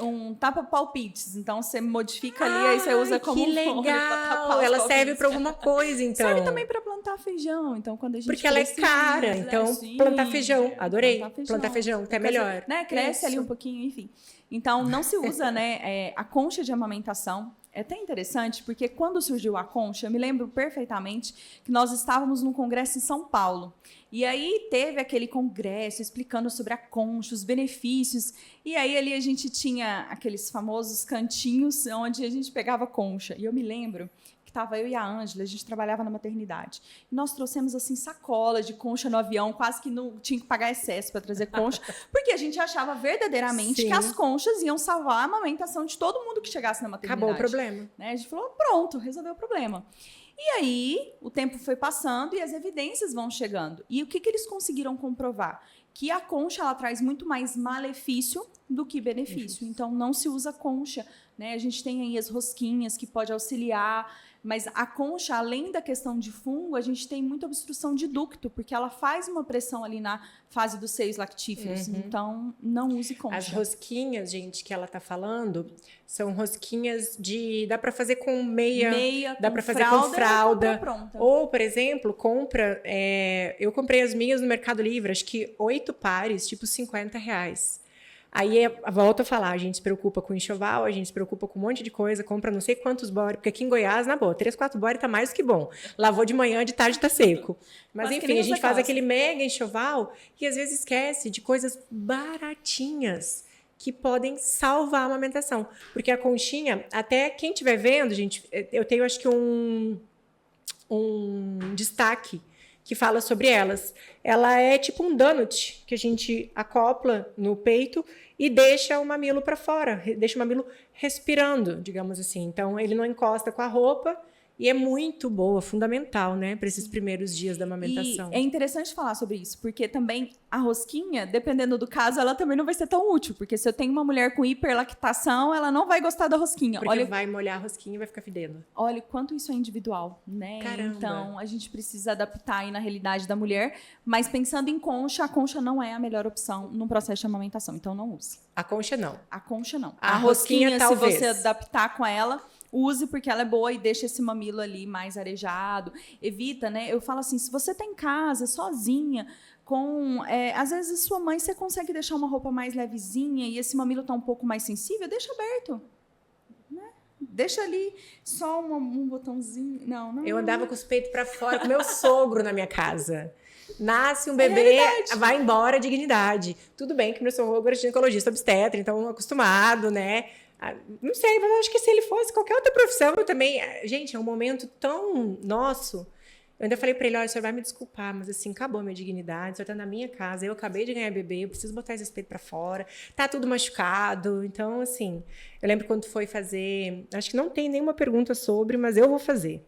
um tapa-palpites. Então, você modifica ali, aí você usa como que um fone pra tapar legal! os Ela palpites. serve para alguma coisa, então. Serve também para plantar feijão. Então, quando a gente Porque ela é precisa, cara, então sim, plantar feijão. Adorei. Plantar feijão, até Porque, melhor. né, cresce ali um pouquinho, enfim. Então, não se usa, né, a concha de amamentação. É até interessante, porque quando surgiu a concha, eu me lembro perfeitamente que nós estávamos num congresso em São Paulo. E aí teve aquele congresso explicando sobre a concha, os benefícios. E aí ali a gente tinha aqueles famosos cantinhos onde a gente pegava concha. E eu me lembro que estava eu e a Ângela, a gente trabalhava na maternidade. E nós trouxemos, assim, sacola de concha no avião, quase que não tinha que pagar excesso para trazer concha, porque a gente achava verdadeiramente que as conchas iam salvar a amamentação de todo mundo que chegasse na maternidade. Acabou o problema. Né? A gente falou, pronto, resolveu o problema. E aí, o tempo foi passando e as evidências vão chegando. E o que eles conseguiram comprovar? Que a concha, ela traz muito mais malefício do que benefício. Então, não se usa concha, né? A gente tem aí as rosquinhas que pode auxiliar, mas a concha, além da questão de fungo, a gente tem muita obstrução de ducto, porque ela faz uma pressão ali na fase dos seios lactíferos. Então, não use concha. As rosquinhas, gente, que ela tá falando, são rosquinhas dá para fazer com meia dá para fazer com fralda. Ou, por exemplo, eu comprei as minhas no Mercado Livre, acho que 8 pares, tipo R$50. Aí, volto a falar, a gente se preocupa com enxoval, a gente se preocupa com um monte de coisa, compra não sei quantos body, porque aqui em Goiás, na boa, 3, 4 body tá mais do que bom. Lavou de manhã, de tarde tá seco. Mas enfim, a gente faz aquele mega enxoval e às vezes esquece de coisas baratinhas que podem salvar a amamentação. Porque a conchinha, até quem estiver vendo, gente, eu tenho acho que um destaque que fala sobre elas. Ela é tipo um donut que a gente acopla no peito e deixa o mamilo para fora, deixa o mamilo respirando, digamos assim. Então, ele não encosta com a roupa e é muito boa, fundamental, né, para esses primeiros dias da amamentação. E é interessante falar sobre isso, porque também a rosquinha, dependendo do caso, ela também não vai ser tão útil, porque se eu tenho uma mulher com hiperlactação, ela não vai gostar da rosquinha. Porque vai molhar a rosquinha e vai ficar fedendo. Olha o quanto isso é individual, né? Caramba. Então, a gente precisa adaptar aí na realidade da mulher, mas pensando em concha, a concha não é a melhor opção no processo de amamentação, então não use. A concha não. A concha não. A rosquinha talvez. Se você adaptar com ela, use porque ela é boa e deixa esse mamilo ali mais arejado. Evita, né? Eu falo assim, se você tá em casa, sozinha, às vezes sua mãe, você consegue deixar uma roupa mais levezinha e esse mamilo tá um pouco mais sensível, deixa aberto. Né? Deixa ali só um botãozinho. Não. Eu andava com os peitos para fora com meu sogro na minha casa. Nasce um bebê, vai embora, dignidade. Tudo bem que meu sogro é ginecologista obstetra, então acostumado, né? Não sei, mas acho que se ele fosse qualquer outra profissão, eu também... Gente, é um momento tão nosso. Eu ainda falei para ele, olha, o senhor vai me desculpar, mas assim, acabou a minha dignidade, o senhor tá na minha casa, eu acabei de ganhar bebê, eu preciso botar esse peito para fora, tá tudo machucado. Então, assim, eu lembro quando foi fazer... Acho que não tem nenhuma pergunta sobre, mas eu vou fazer.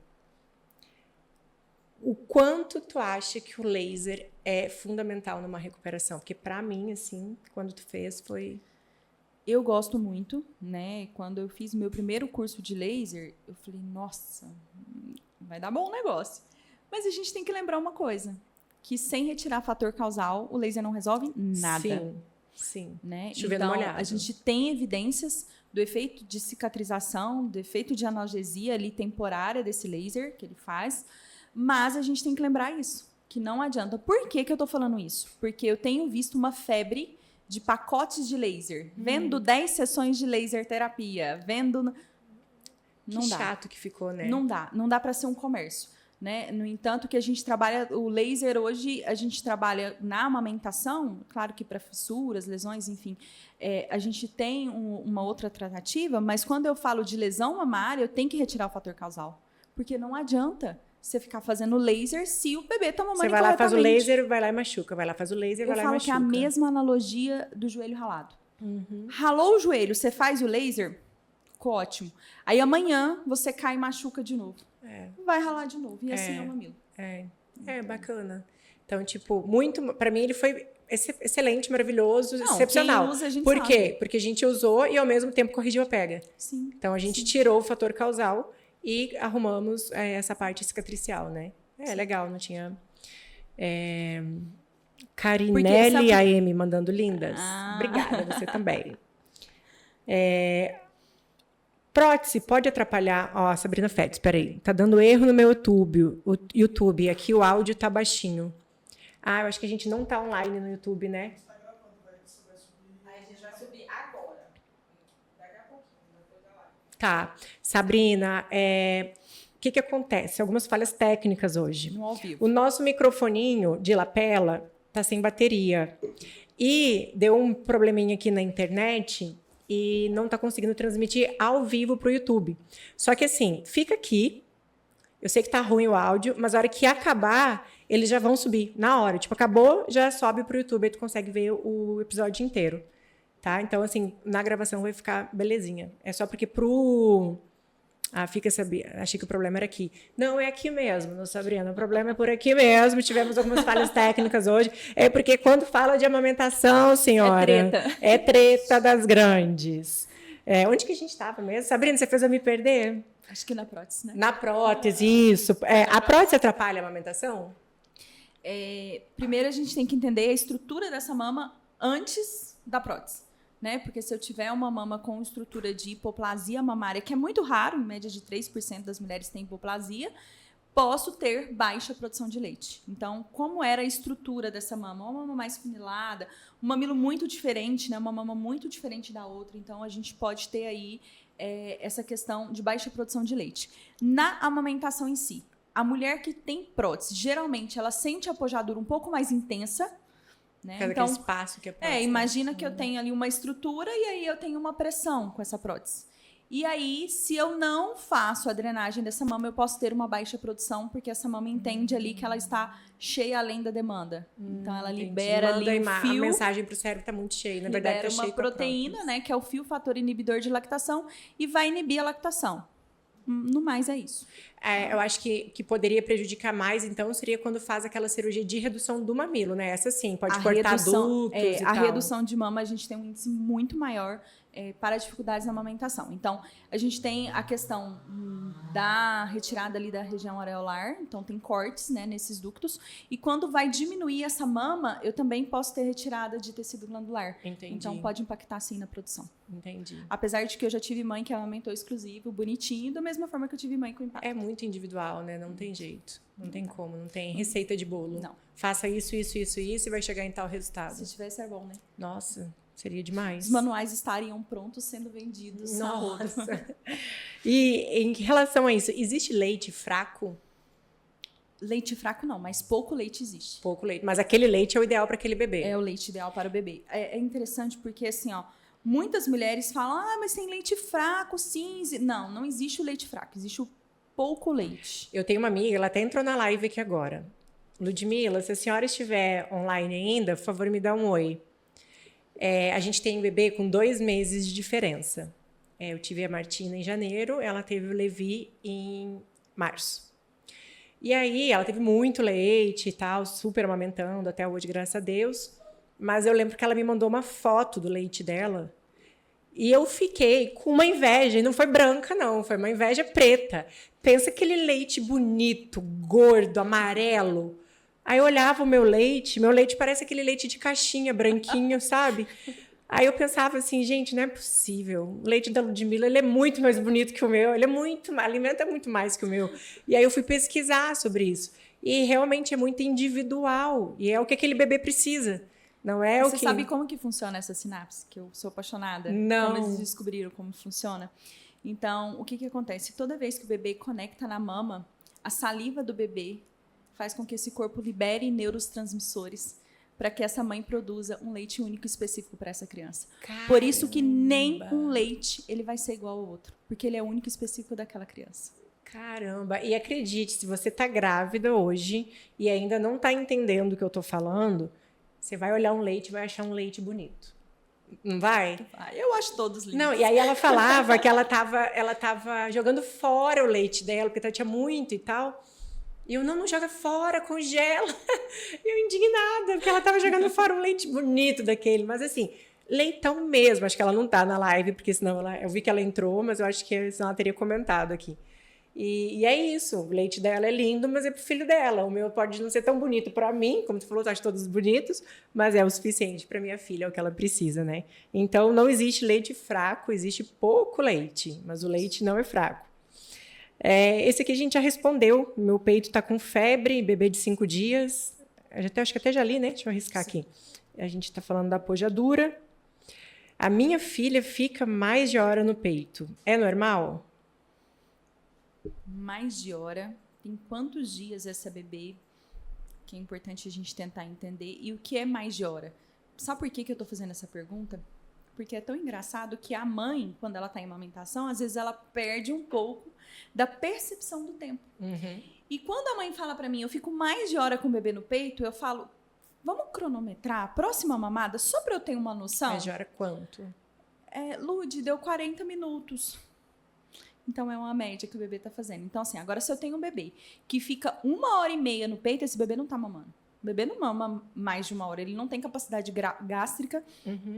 O quanto tu acha que o laser é fundamental numa recuperação? Porque para mim, assim, quando tu fez, foi... Eu gosto muito, né? Quando eu fiz o meu primeiro curso de laser, eu falei, nossa, vai dar bom o negócio. Mas a gente tem que lembrar uma coisa, que sem retirar fator causal, o laser não resolve nada. Sim. Né? Chovendo então, molhado. A gente tem evidências do efeito de cicatrização, do efeito de analgesia ali temporária desse laser que ele faz, mas a gente tem que lembrar isso, que não adianta. Por que eu tô falando isso? Porque eu tenho visto uma febre de pacotes de laser, vendo 10 sessões de laser terapia, vendo... Que chato que ficou, né? Não dá para ser um comércio, né? No entanto, que a gente trabalha, o laser hoje, a gente trabalha na amamentação, claro que para fissuras, lesões, enfim, a gente tem uma outra tratativa, mas quando eu falo de lesão mamária, eu tenho que retirar o fator causal, porque não adianta você ficar fazendo laser se o bebê tá mamando incorretamente. Você vai lá, faz o laser, vai lá e machuca. Vai lá, faz o laser, vai lá e machuca. Eu falo que é a mesma analogia do joelho ralado. Ralou o joelho, você faz o laser, ficou ótimo. Aí amanhã você cai e machuca de novo. vai ralar de novo. E assim é o mamilo. Bacana. Então, tipo, pra mim ele foi excelente, maravilhoso, Não, excepcional. quem usa, a gente Por quê? sabe. Porque a gente usou e ao mesmo tempo corrigiu a pega. Sim. Então a gente tirou o fator causal e arrumamos essa parte cicatricial, né? Legal, não tinha... Carinelli AM mandando lindas. Obrigada, você também. Prótese pode atrapalhar... Ó, Sabrina Fetz, peraí. Tá dando erro no meu YouTube. Aqui o áudio tá baixinho. Eu acho que a gente não tá online no YouTube, né? Está gravando, vai subir. Aí a gente vai subir agora. Daqui a pouquinho, depois da live. Tá. Sabrina, o que acontece? Algumas falhas técnicas hoje. No ao vivo. O nosso microfoninho de lapela tá sem bateria. E deu um probleminha aqui na internet e não tá conseguindo transmitir ao vivo pro YouTube. Só que assim, fica aqui. Eu sei que tá ruim o áudio, mas a hora que acabar, eles já vão subir na hora. Tipo, acabou, já sobe pro YouTube, aí tu consegue ver o episódio inteiro. Tá? Então, assim, na gravação vai ficar belezinha. É só porque achei que o problema era aqui. Não, é aqui mesmo, não, Sabrina. O problema é por aqui mesmo. Tivemos algumas falhas técnicas hoje. É porque quando fala de amamentação, senhora... É treta das grandes. Onde que a gente estava mesmo? Sabrina, você fez eu me perder? Acho que na prótese, né? Na prótese, isso. A prótese atrapalha a amamentação? Primeiro, a gente tem que entender a estrutura dessa mama antes da prótese. Né? Porque se eu tiver uma mama com estrutura de hipoplasia mamária, que é muito raro, em média de 3% das mulheres têm hipoplasia, posso ter baixa produção de leite. Então, como era a estrutura dessa mama? Uma mama mais funilada, um mamilo muito diferente, né? Uma mama muito diferente da outra. Então, a gente pode ter aí essa questão de baixa produção de leite. Na amamentação em si, a mulher que tem prótese, geralmente, ela sente a pojadura um pouco mais intensa, né? Então, espaço que é prótese. Imagina que eu tenho ali uma estrutura e aí eu tenho uma pressão com essa prótese. E aí, se eu não faço a drenagem dessa mama, eu posso ter uma baixa produção, porque essa mama entende ali que ela está cheia além da demanda. Então, ela libera ali o fio. A mensagem para o cérebro está muito cheia. Na verdade, está cheia uma proteína, né, que é o fio fator inibidor de lactação, e vai inibir a lactação. No mais, é isso. Eu acho que poderia prejudicar mais, então, seria quando faz aquela cirurgia de redução do mamilo, né? Essa sim, pode cortar ductos e tal. A redução de mama, a gente tem um índice muito maior para dificuldades na amamentação. Então, a gente tem a questão da retirada ali da região areolar, então tem cortes, né, nesses ductos, e quando vai diminuir essa mama, eu também posso ter retirada de tecido glandular. Entendi. Então, pode impactar, sim, na produção. Entendi. Apesar de que eu já tive mãe que amamentou exclusivo, bonitinho, da mesma forma que eu tive mãe com impacto. É muito individual, né? Não tem jeito. Não tem como, não tem receita de bolo. Não. Faça isso e vai chegar em tal resultado. Se tivesse, é bom, né? Nossa, seria demais. Os manuais estariam prontos sendo vendidos. Nossa. E em relação a isso, existe leite fraco? Leite fraco não, mas pouco leite existe. Pouco leite. Mas aquele leite é o ideal para aquele bebê. É o leite ideal para o bebê. É interessante porque, assim, muitas mulheres falam, mas tem leite fraco, sim. Não existe o leite fraco, existe o pouco leite. Eu tenho uma amiga, ela até entrou na live aqui agora. Ludmila, se a senhora estiver online ainda, por favor, me dá um oi. A gente tem um bebê com 2 meses de diferença. Eu tive a Martina em janeiro, ela teve o Levi em março. E aí, ela teve muito leite e tal, super amamentando até hoje, graças a Deus. Mas eu lembro que ela me mandou uma foto do leite dela. E eu fiquei com uma inveja, e não foi branca, não, foi uma inveja preta. Pensa aquele leite bonito, gordo, amarelo. Aí eu olhava o meu leite parece aquele leite de caixinha, branquinho, sabe? Aí eu pensava assim, gente, não é possível. O leite da Ludmila, ele é muito mais bonito que o meu, alimenta muito mais que o meu. E aí eu fui pesquisar sobre isso. E realmente é muito individual, e é o que aquele bebê precisa. Não é Você sabe como que funciona essa sinapse? Que eu sou apaixonada. Não. Como eles descobriram como funciona. Então, o que acontece? Toda vez que o bebê conecta na mama, a saliva do bebê faz com que esse corpo libere neurotransmissores para que essa mãe produza um leite único específico para essa criança. Caramba. Por isso que nem um leite ele vai ser igual ao outro, porque ele é único e específico daquela criança. Caramba! E acredite, se você está grávida hoje e ainda não está entendendo o que eu estou falando, você vai olhar um leite e vai achar um leite bonito. Não vai? Eu acho todos lindos. Não, e aí ela falava que ela tava jogando fora o leite dela, porque tinha muito e tal. E eu, não joga fora, congela. E eu indignada, porque ela tava jogando fora um leite bonito daquele. Mas assim, leitão mesmo. Acho que ela não tá na live, porque senão eu vi que ela entrou, mas eu acho que senão ela teria comentado aqui. E é isso, o leite dela é lindo, mas é pro filho dela. O meu pode não ser tão bonito para mim, como tu falou, tu acha todos bonitos, mas é o suficiente para minha filha, é o que ela precisa, né? Então, não existe leite fraco, existe pouco leite, mas o leite não é fraco. Esse aqui a gente já respondeu, meu peito tá com febre, bebê de 5 dias, acho que até já li, né? Deixa eu arriscar aqui. A gente tá falando da pojadura. A minha filha fica mais de hora no peito, é normal? Mais de hora, tem quantos dias essa bebê, que é importante a gente tentar entender, e o que é mais de hora? Sabe por que eu tô fazendo essa pergunta? Porque é tão engraçado que a mãe, quando ela tá em amamentação, às vezes ela perde um pouco da percepção do tempo. Uhum. E quando a mãe fala pra mim, eu fico mais de hora com o bebê no peito, eu falo, vamos cronometrar a próxima mamada, só pra eu ter uma noção? Mais de hora quanto? Lud, deu 40 minutos. Então, é uma média que o bebê tá fazendo. Então, assim, agora se eu tenho um bebê que fica 1h30 no peito, esse bebê não tá mamando. O bebê não mama mais de 1 hora. Ele não tem capacidade gástrica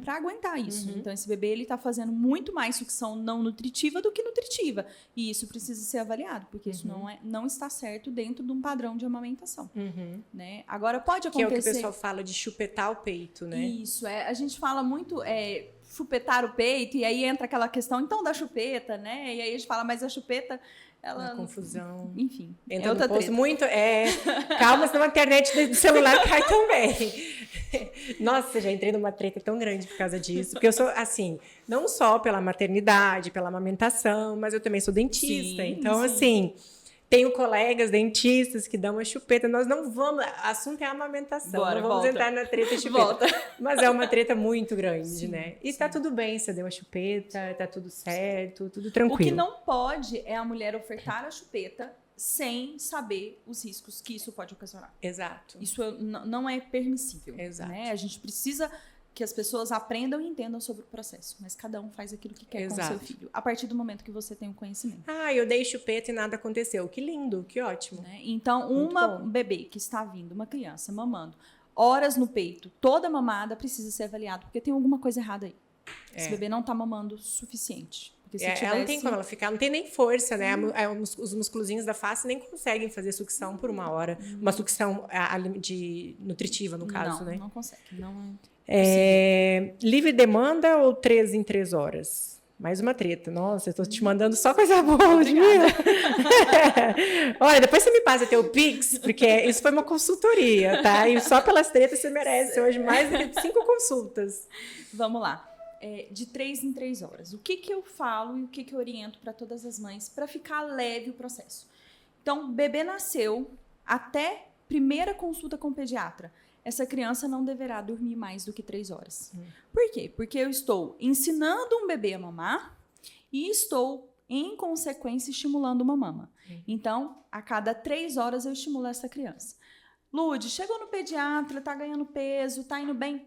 para aguentar isso. Então, esse bebê, ele tá fazendo muito mais sucção não nutritiva do que nutritiva. E isso precisa ser avaliado, porque isso não está certo dentro de um padrão de amamentação. Né? Agora, pode acontecer... Que é o que o pessoal fala de chupetar o peito, né? Isso, a gente fala muito... chupetar o peito, e aí entra aquela questão, então, da chupeta, né? E aí a gente fala, mas a chupeta, ela... Uma confusão. Enfim, entra no posto muito... Calma, senão a internet do celular cai também. Nossa, já entrei numa treta tão grande por causa disso. Porque eu sou, assim, não só pela maternidade, pela amamentação, mas eu também sou dentista. Sim, então, sim. assim... Tenho colegas dentistas que dão uma chupeta. Nós não vamos... Assunto é a amamentação. Bora, não vamos volta. entrar na treta chupeta. Mas é uma treta muito grande, né? E tá tudo bem, você deu a chupeta, tá tudo certo, tudo tranquilo. O que não pode é a mulher ofertar a chupeta sem saber os riscos que isso pode ocasionar. Exato. Isso não é permissível. Exato. Né? A gente precisa que as pessoas aprendam e entendam sobre o processo. Mas cada um faz aquilo que quer com o seu filho. A partir do momento que você tem o conhecimento. Eu dei chupeta e nada aconteceu. Que lindo, que ótimo. Né? Então, uma bebê que está vindo, uma criança mamando, horas no peito, toda mamada precisa ser avaliada, porque tem alguma coisa errada aí. Esse bebê não está mamando o suficiente. Porque se tivesse... Ela não tem como ela ficar, não tem nem força, né? Os musculozinhos da face nem conseguem fazer sucção por 1 hora. Uma sucção nutritiva, no caso, né? Não consegue. Não livre demanda ou 3 em 3 horas? Mais uma treta. Nossa, eu tô te mandando só coisa boa, Ludmila. Olha, depois você me passa teu Pix, porque isso foi uma consultoria, tá? E só pelas tretas você merece hoje mais do que 5 consultas. Vamos lá. De 3 em 3 horas. O que eu falo e o que eu oriento para todas as mães para ficar leve o processo? Então, bebê nasceu, até primeira consulta com o pediatra, essa criança não deverá dormir mais do que 3 horas. Por quê? Porque eu estou ensinando um bebê a mamar e estou, em consequência, estimulando uma mama. Então, a cada 3 horas eu estimulo essa criança. Lud, chegou no pediatra, tá ganhando peso, tá indo bem?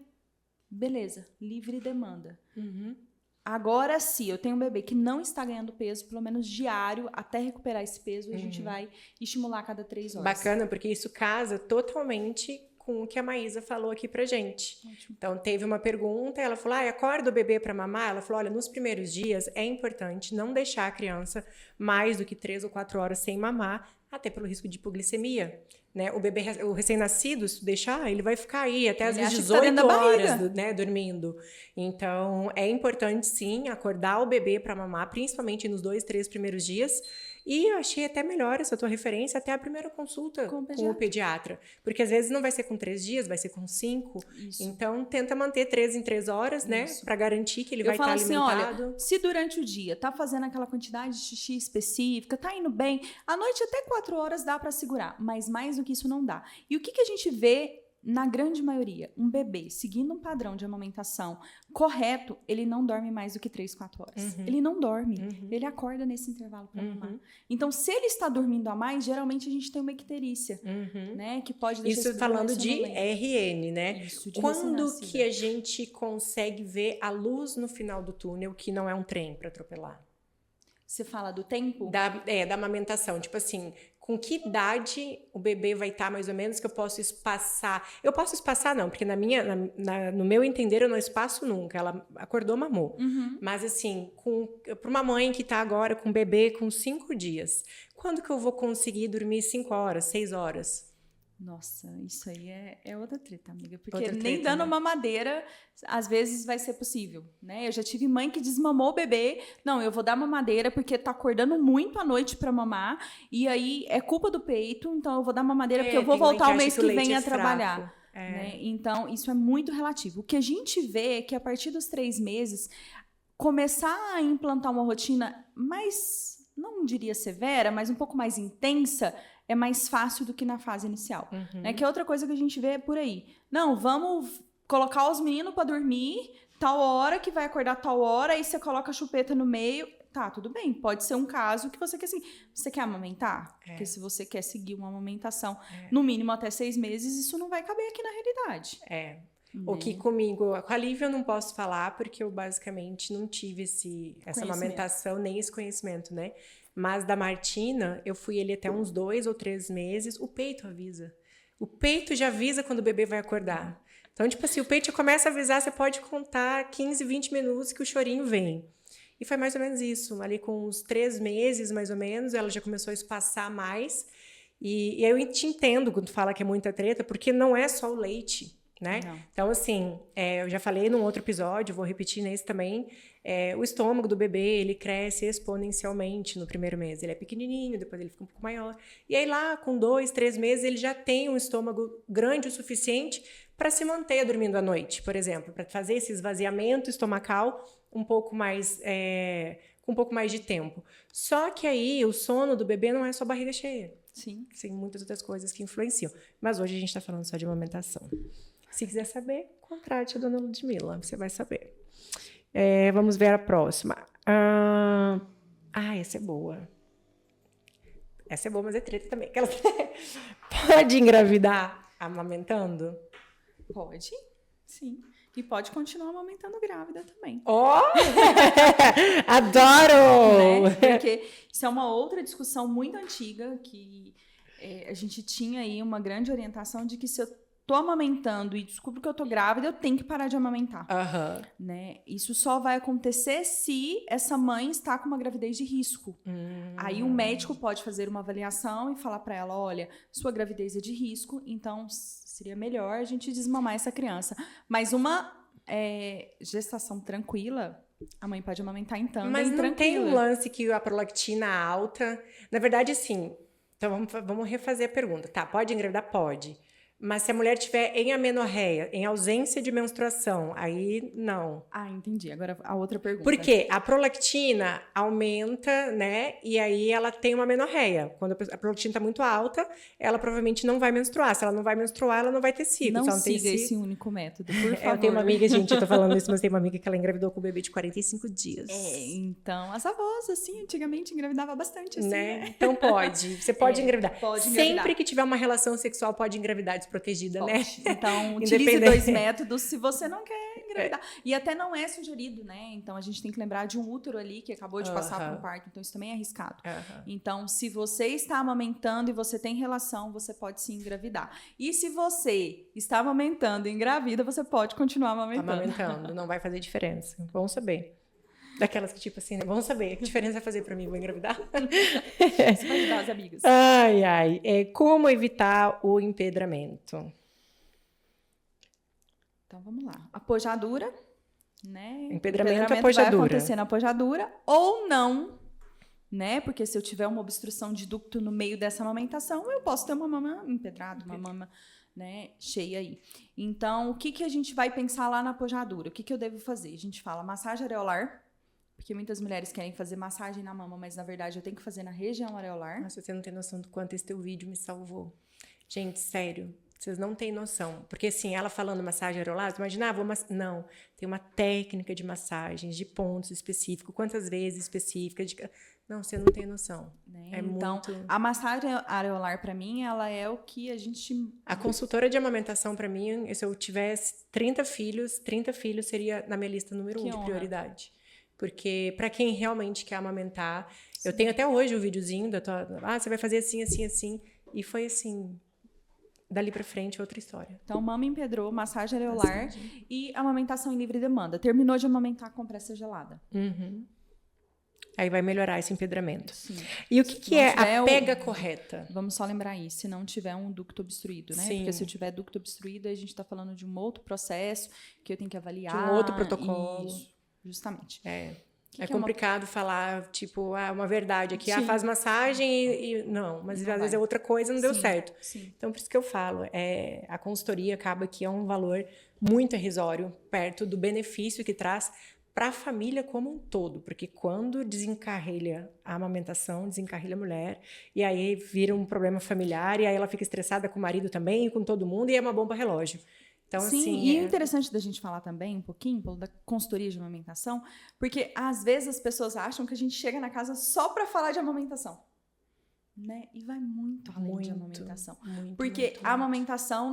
Beleza, livre demanda. Agora, se eu tenho um bebê que não está ganhando peso, pelo menos diário, até recuperar esse peso, a gente vai estimular a cada 3 horas. Bacana, porque isso casa totalmente com o que a Maísa falou aqui pra gente. Ótimo. Então, teve uma pergunta, ela falou, acorda o bebê para mamar? Ela falou, olha, nos primeiros dias é importante não deixar a criança mais do que 3 ou 4 horas sem mamar, até pelo risco de hipoglicemia. Né? O bebê, o recém-nascido, se deixar, ele vai ficar aí até às vezes 18 horas, né, dormindo. Então, é importante, sim, acordar o bebê para mamar, principalmente nos 2, 3 primeiros dias. E eu achei até melhor essa tua referência até a primeira consulta com o pediatra. Porque às vezes não vai ser com 3 dias, vai ser com 5. Isso. Então, tenta manter 3 em 3 horas, né? Para garantir que ele vai estar alimentado. Olha, se durante o dia tá fazendo aquela quantidade de xixi específica, tá indo bem, à noite até 4 horas dá para segurar. Mas mais do que isso não dá. E o que a gente vê na grande maioria, um bebê seguindo um padrão de amamentação correto, ele não dorme mais do que 3, 4 horas. Ele não dorme. Ele acorda nesse intervalo para mamar. Então, se ele está dormindo a mais, geralmente a gente tem uma icterícia, né? Que pode deixar Isso esse falando bebê de sonolento. RN, né? Isso, de Quando recém-nascida. que a gente consegue ver a luz no final do túnel, que não é um trem para atropelar? Você fala do tempo? Da amamentação. Tipo assim, com que idade o bebê vai estar mais ou menos que eu posso espaçar? Eu posso espaçar não, porque no meu entender eu não espaço nunca. Ela acordou, mamou. Mas assim, para uma mãe que está agora com um bebê com 5 dias, quando que eu vou conseguir dormir 5 horas, 6 horas? Nossa, isso aí é outra treta, amiga. Porque Outra nem treta, dando né? mamadeira, às vezes vai ser possível, né? Eu já tive mãe que desmamou o bebê. Não, eu vou dar mamadeira porque tá acordando muito à noite pra mamar. E aí é culpa do peito, então eu vou dar mamadeira porque eu vou tem mãe que voltar o acha mês que o que leite vem é a trabalhar. fraco. Né? Então, isso é muito relativo. O que a gente vê é que a partir dos 3 meses, começar a implantar uma rotina mais, não diria severa, mas um pouco mais intensa, é mais fácil do que na fase inicial. Né? Que é outra coisa que a gente vê por aí. Não, vamos colocar os meninos para dormir, tal hora que vai acordar tal hora, aí você coloca a chupeta no meio. Tá, tudo bem. Pode ser um caso que você quer seguir. Você quer amamentar? Porque se você quer seguir uma amamentação, no mínimo até 6 meses, isso não vai caber aqui na realidade. O que comigo, com a Lívia eu não posso falar, porque eu basicamente não tive essa amamentação, nem esse conhecimento, né? Mas da Martina, eu fui ele até uns 2 ou 3 meses, o peito avisa. O peito já avisa quando o bebê vai acordar. Então, tipo assim, o peito já começa a avisar, você pode contar 15, 20 minutos que o chorinho vem. E foi mais ou menos isso. Ali com uns 3 meses, mais ou menos, ela já começou a espaçar mais. E eu te entendo quando tu fala que é muita treta, porque não é só o leite, né? Não. Então, assim, eu já falei num outro episódio, vou repetir nesse também, o estômago do bebê, ele cresce exponencialmente no primeiro mês. Ele é pequenininho, depois ele fica um pouco maior. E aí lá, com 2, 3 meses, ele já tem um estômago grande o suficiente para se manter dormindo à noite, por exemplo, para fazer esse esvaziamento estomacal um pouco mais, com um pouco mais de tempo. Só que aí o sono do bebê não é só barriga cheia. Sim. Tem muitas outras coisas que influenciam. Mas hoje a gente está falando só de amamentação. Se quiser saber, contrate a dona Ludmila, você vai saber. Vamos ver a próxima. Essa é boa. Essa é boa, mas é treta também. Pode engravidar amamentando? Pode, sim. E pode continuar amamentando grávida também. Adoro! Né? Porque isso é uma outra discussão muito antiga que a gente tinha aí uma grande orientação de que se eu tô amamentando e descubro que eu tô grávida, eu tenho que parar de amamentar. Né? Isso só vai acontecer se essa mãe está com uma gravidez de risco. Aí o médico pode fazer uma avaliação e falar para ela, olha, sua gravidez é de risco, então seria melhor a gente desmamar essa criança. Mas uma gestação tranquila, a mãe pode amamentar em tandem. Mas não tranquila. tem um lance que a prolactina alta... Na verdade, sim. Então, vamos refazer a pergunta. Tá, pode engravidar? Pode. Mas se a mulher tiver em amenorreia, em ausência de menstruação, aí não. Entendi. Agora a outra pergunta. Por quê? A prolactina aumenta, né? E aí ela tem uma amenorreia. Quando a prolactina está muito alta, ela provavelmente não vai menstruar. Se ela não vai menstruar, ela não vai ter ciclo. Não siga esse único método, por favor. Eu tenho uma amiga, gente, eu tô falando isso, mas tem uma amiga que ela engravidou com um bebê de 45 dias. Então, as avós, assim, antigamente engravidava bastante, assim, né? Então pode. Você pode engravidar. Pode engravidar. Sempre que tiver uma relação sexual, pode engravidar desprotegida, né? Então, utilize 2 métodos se você não quer engravidar. E até não é sugerido, né? Então, a gente tem que lembrar de um útero ali que acabou de passar por um parto. Então, isso também é arriscado. Então, se você está amamentando e você tem relação, você pode sim engravidar. E se você está amamentando e engravida, você pode continuar amamentando. Amamentando, não vai fazer diferença. Bom saber. Daquelas que, tipo assim, né? Vamos saber que diferença vai fazer pra mim, vou engravidar? Isso vai ajudar as amigas. Como evitar o empedramento? Então, vamos lá. Apojadura, né? Empedramento apojadura. Vai acontecer na apojadura ou não, né? Porque se eu tiver uma obstrução de ducto no meio dessa amamentação, eu posso ter uma mama empedrada, uma mama, né, cheia aí. Então, o que a gente vai pensar lá na apojadura? O que eu devo fazer? A gente fala massagem areolar, porque muitas mulheres querem fazer massagem na mama, mas na verdade eu tenho que fazer na região areolar. Nossa, você não tem noção do quanto esse teu vídeo me salvou. Gente, sério. Vocês não têm noção. Porque, assim, ela falando massagem areolar, você imagina, não, tem uma técnica de massagens, de pontos específicos, quantas vezes específicas. Não, você não tem noção. Né? É Então, muito... a massagem areolar, para mim, ela é o que a gente... A consultora de amamentação, para mim, se eu tivesse 30 filhos seria na minha lista número 1 de prioridade. Porque, para quem realmente quer amamentar, eu tenho até hoje o videozinho você vai fazer assim, assim, assim. E foi assim... Dali pra frente, outra história. Então, mama empedrou, massagem areolar e amamentação em livre demanda. Terminou de amamentar, compressa gelada. Uhum. Aí vai melhorar esse empedramento. Sim. E o que é a pega correta? Vamos só lembrar isso, se não tiver um ducto obstruído, né? Sim. Porque se eu tiver ducto obstruído, a gente está falando de um outro processo que eu tenho que avaliar. De um outro protocolo. Isso, justamente. É complicado falar, tipo, uma verdade aqui, Sim. Faz massagem e não, mas Não às vai. vezes é outra coisa, não deu certo. Sim. Então, por isso que eu falo, a consultoria acaba que é um valor muito irrisório, perto do benefício que traz para a família como um todo, porque quando desencarrilha a amamentação, desencarrilha a mulher, e aí vira um problema familiar, e aí ela fica estressada com o marido também, e com todo mundo, e é uma bomba relógio. Então, Sim, assim, e é interessante da gente falar também um pouquinho da consultoria de amamentação, porque às vezes as pessoas acham que a gente chega na casa só para falar de amamentação, né? E vai muito além de amamentação. Porque a amamentação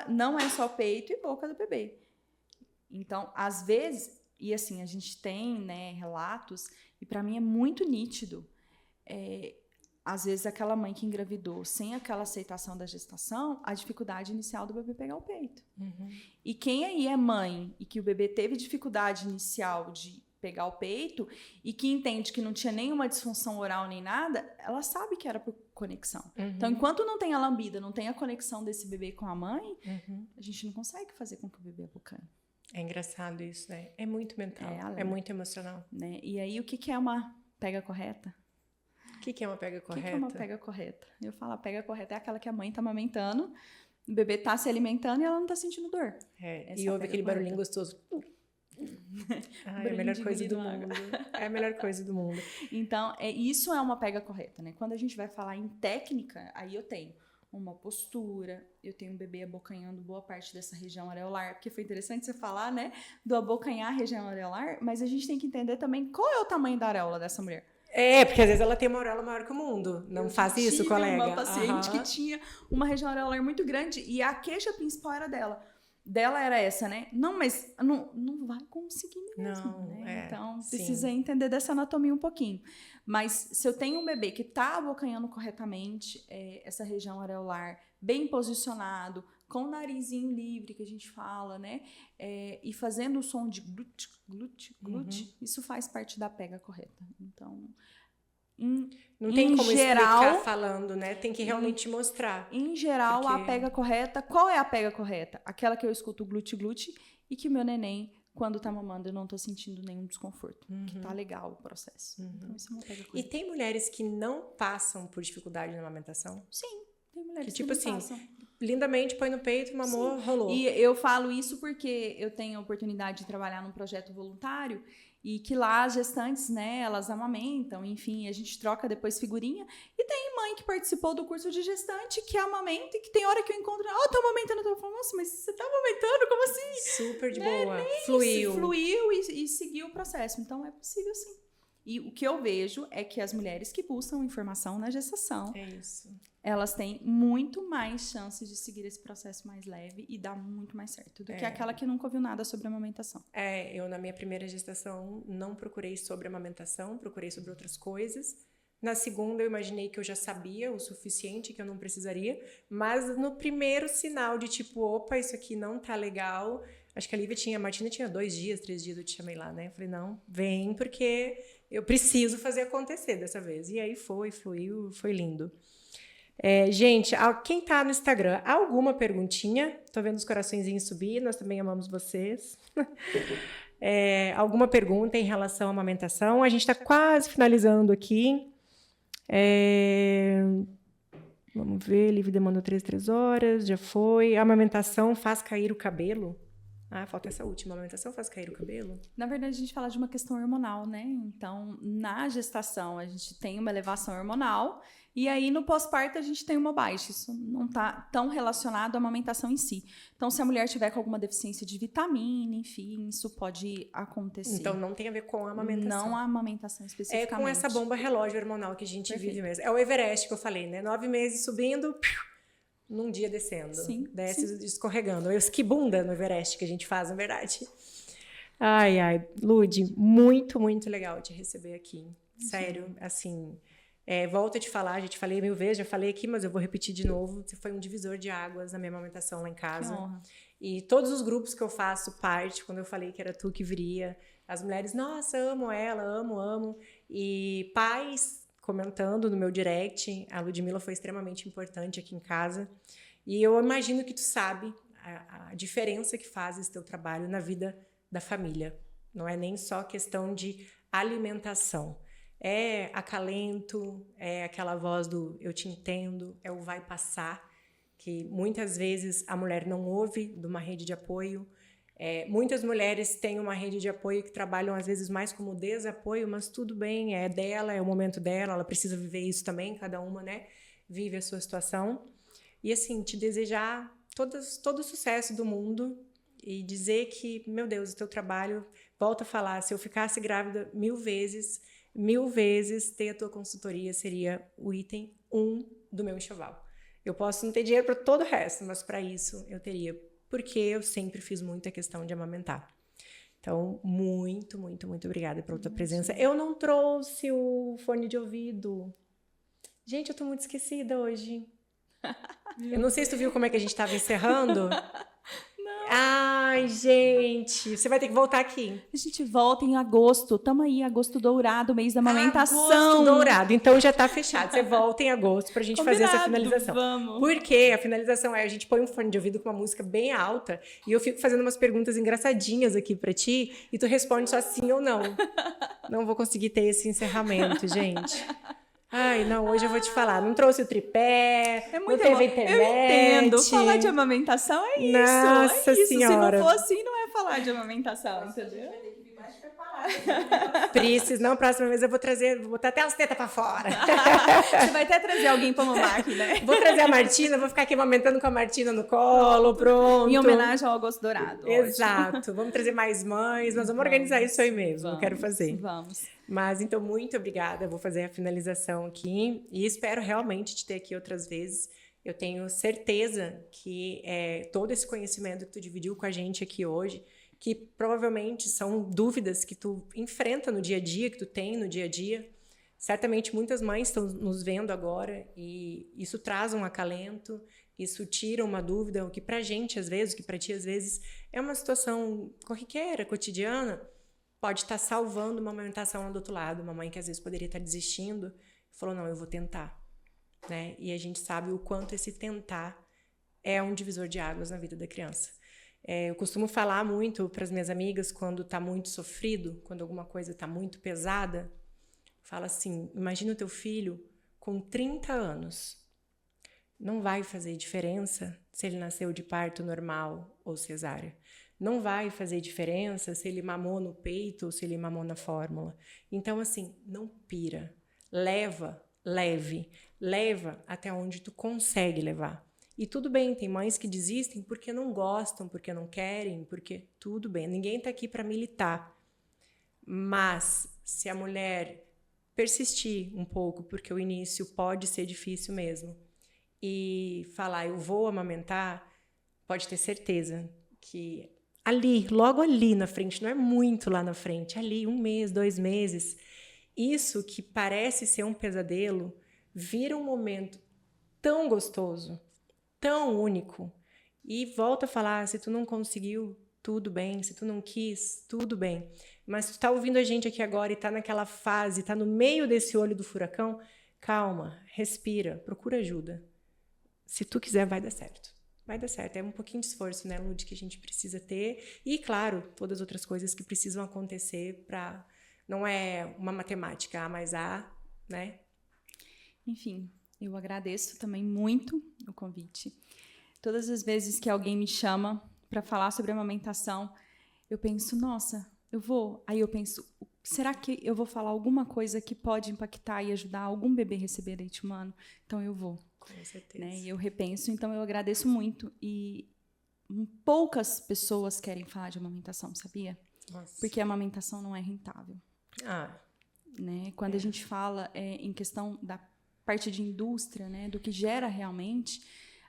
não é só peito e boca do bebê. Então, às vezes, e assim, a gente tem, né, relatos, e para mim é muito nítido, às vezes aquela mãe que engravidou sem aquela aceitação da gestação, a dificuldade inicial do bebê pegar o peito. Uhum. E quem aí é mãe e que o bebê teve dificuldade inicial de pegar o peito e que entende que não tinha nenhuma disfunção oral nem nada, ela sabe que era por conexão. Uhum. Então, enquanto não tem a lambida, não tem a conexão desse bebê com a mãe, a gente não consegue fazer com que o bebê abocanhe. É engraçado isso, né? É muito mental, é muito emocional. Né? E aí, o que é uma pega correta? O que é uma pega correta? O que é uma pega correta? Eu falo, a pega correta é aquela que a mãe tá amamentando, o bebê tá se alimentando e ela não tá sentindo dor. E ouve aquele barulhinho gostoso. É a melhor coisa do mundo. É a melhor coisa do mundo. Então, isso é uma pega correta, né? Quando a gente vai falar em técnica, aí eu tenho uma postura, eu tenho um bebê abocanhando boa parte dessa região areolar, porque foi interessante você falar, né, do abocanhar a região areolar, mas a gente tem que entender também qual é o tamanho da areola dessa mulher. Porque às vezes ela tem uma auréola maior que o mundo. Não faz isso, colega? Eu tive uma paciente que tinha uma região areolar muito grande e a queixa principal era dela. Dela era essa, né? Não, mas não vai conseguir mesmo, não, né? Então, precisa entender dessa anatomia um pouquinho. Mas se eu tenho um bebê que está abocanhando corretamente essa região areolar, bem posicionado, com o narizinho livre, que a gente fala, né? E fazendo o som de glute, glute, glute, isso faz parte da pega correta. Então, não tem como explicar falando, né? Tem que realmente mostrar. Em geral, a pega correta... Qual é a pega correta? Aquela que eu escuto glute, glute e que o meu neném, quando tá mamando, eu não tô sentindo nenhum desconforto. Que tá legal o processo. Então, isso é uma pega correta. E tem mulheres que não passam por dificuldade na amamentação? Sim, tem mulheres que não assim, passam. Lindamente põe no peito, mamou, rolou. E eu falo isso porque eu tenho a oportunidade de trabalhar num projeto voluntário e que lá as gestantes, né, elas amamentam, enfim, a gente troca depois figurinha. E tem mãe que participou do curso de gestante que amamenta e que tem hora que eu encontro, tô amamentando, eu falo, nossa, mas você tá amamentando? Como assim? Super de boa, fluiu. Fluiu e seguiu o processo, então é possível sim. E o que eu vejo é que as mulheres que buscam informação na gestação, elas têm muito mais chances de seguir esse processo mais leve e dar muito mais certo do que aquela que nunca ouviu nada sobre amamentação. Eu na minha primeira gestação não procurei sobre amamentação, procurei sobre outras coisas. Na segunda eu imaginei que eu já sabia o suficiente, que eu não precisaria, mas no primeiro sinal de tipo, opa, isso aqui não tá legal, acho que a Martina tinha 2 dias, 3 dias, eu te chamei lá, né? Eu falei, não, vem, porque eu preciso fazer acontecer dessa vez. E aí fluiu, foi lindo. Gente, quem tá no Instagram, alguma perguntinha? Tô vendo os coraçõezinhos subir, nós também amamos vocês. Alguma pergunta em relação à amamentação? A gente tá quase finalizando aqui. Vamos ver, Livre demandou 3 horas, já foi. A amamentação faz cair o cabelo? Falta essa última. A amamentação faz cair o cabelo? Na verdade, a gente fala de uma questão hormonal, né? Então, na gestação, a gente tem uma elevação hormonal E aí, no pós-parto, a gente tem uma baixa. Isso não está tão relacionado à amamentação em si. Então, se a mulher tiver com alguma deficiência de vitamina, enfim, isso pode acontecer. Então, não tem a ver com a amamentação. Não a amamentação especificamente. É com essa bomba relógio hormonal que a gente vive mesmo. É o Everest que eu falei, né? 9 meses subindo, num dia descendo. Sim, desce escorregando. É o esquibunda no Everest que a gente faz, na verdade. Ai, Lud, muito, muito legal te receber aqui. Sério, assim... volto a te falar, já te falei 1000 vezes, já falei aqui, mas eu vou repetir de novo. Você foi um divisor de águas na minha amamentação lá em casa. Que honra. E todos os grupos que eu faço parte, quando eu falei que era tu que viria, as mulheres, nossa, amo ela, amo. E pais comentando no meu direct, a Ludmilla foi extremamente importante aqui em casa. E eu imagino que tu sabe a diferença que faz esse teu trabalho na vida da família. Não é nem só questão de alimentação. É acalento, é aquela voz do eu te entendo, é o vai passar, que muitas vezes a mulher não ouve de uma rede de apoio. Muitas mulheres têm uma rede de apoio que trabalham às vezes mais como desapoio, mas tudo bem, é dela, é o momento dela, ela precisa viver isso também, cada uma, né, vive a sua situação. E assim, te desejar todo o sucesso do mundo e dizer que, meu Deus, o teu trabalho, volto a falar, se eu ficasse grávida 1000 vezes, ter a tua consultoria seria o item 1 do meu enxoval. Eu posso não ter dinheiro para todo o resto, mas para isso eu teria, porque eu sempre fiz muita questão de amamentar. Então, muito, muito, muito obrigada pela tua presença. Eu não trouxe o fone de ouvido. Gente, eu tô muito esquecida hoje. Eu não sei se tu viu como é que a gente estava encerrando. Não. Ai, gente, você vai ter que voltar aqui. A gente volta em agosto. Tamo aí, agosto dourado, mês da amamentação. Agosto dourado, então já tá fechado. Você volta em agosto pra gente Combinado, fazer essa finalização. Vamos. Porque a finalização a gente põe um fone de ouvido com uma música bem alta e eu fico fazendo umas perguntas engraçadinhas aqui pra ti e tu responde só sim ou não. Não vou conseguir ter esse encerramento, gente. Ai, não, hoje eu vou te falar, não trouxe o tripé, não teve internet. Eu entendo, falar de amamentação é isso. Nossa Senhora. Se não for assim, não é falar de amamentação, entendeu? Prices, não, próxima vez eu vou botar até as tetas pra fora. Você vai até trazer alguém pra mamar aqui, né? Vou trazer a Martina, vou ficar aqui amamentando com a Martina no colo, pronto. Em homenagem ao Agosto Dourado. Exato, ótimo. Vamos trazer mais mães, nós vamos organizar isso aí mesmo, eu quero fazer. Vamos. Mas, então, muito obrigada, vou fazer a finalização aqui e espero realmente te ter aqui outras vezes. Eu tenho certeza que todo esse conhecimento que tu dividiu com a gente aqui hoje, que provavelmente são dúvidas que tu enfrenta no dia a dia, que tu tem no dia a dia. Certamente muitas mães estão nos vendo agora e isso traz um acalento, isso tira uma dúvida, o que pra gente às vezes, o que pra ti às vezes é uma situação corriqueira, cotidiana, pode estar salvando uma amamentação lá do outro lado. Uma mãe que às vezes poderia estar desistindo, falou, não, eu vou tentar. Né? E a gente sabe o quanto esse tentar é um divisor de águas na vida da criança. Eu costumo falar muito para as minhas amigas quando está muito sofrido, quando alguma coisa está muito pesada. Fala assim, imagina o teu filho com 30 anos. Não vai fazer diferença se ele nasceu de parto normal ou cesárea. Não vai fazer diferença se ele mamou no peito ou se ele mamou na fórmula. Então, assim, não pira. Leva até onde tu consegue levar. E tudo bem, tem mães que desistem porque não gostam, porque não querem, porque tudo bem. Ninguém está aqui para militar. Mas se a mulher persistir um pouco, porque o início pode ser difícil mesmo, e falar, eu vou amamentar, pode ter certeza que ali, logo ali na frente, não é muito lá na frente, ali 1 mês, 2 meses, isso que parece ser um pesadelo, vira um momento tão gostoso, tão único. E volta a falar, se tu não conseguiu, tudo bem. Se tu não quis, tudo bem. Mas se tu tá ouvindo a gente aqui agora e tá naquela fase, tá no meio desse olho do furacão, calma, respira, procura ajuda. Se tu quiser, vai dar certo. Vai dar certo. É um pouquinho de esforço, né, Lud, que a gente precisa ter. E, claro, todas as outras coisas que precisam acontecer para... Não é uma matemática A mais A, né? Enfim... Eu agradeço também muito o convite. Todas as vezes que alguém me chama para falar sobre amamentação, eu penso, nossa, eu vou. Aí eu penso, o será que eu vou falar alguma coisa que pode impactar e ajudar algum bebê a receber leite humano? Então eu vou. Com certeza. Né? E eu repenso, então eu agradeço muito. E poucas pessoas querem falar de amamentação, sabia? Nossa. Porque a amamentação não é rentável. Né? Quando a gente fala em questão da parte de indústria, né, do que gera realmente,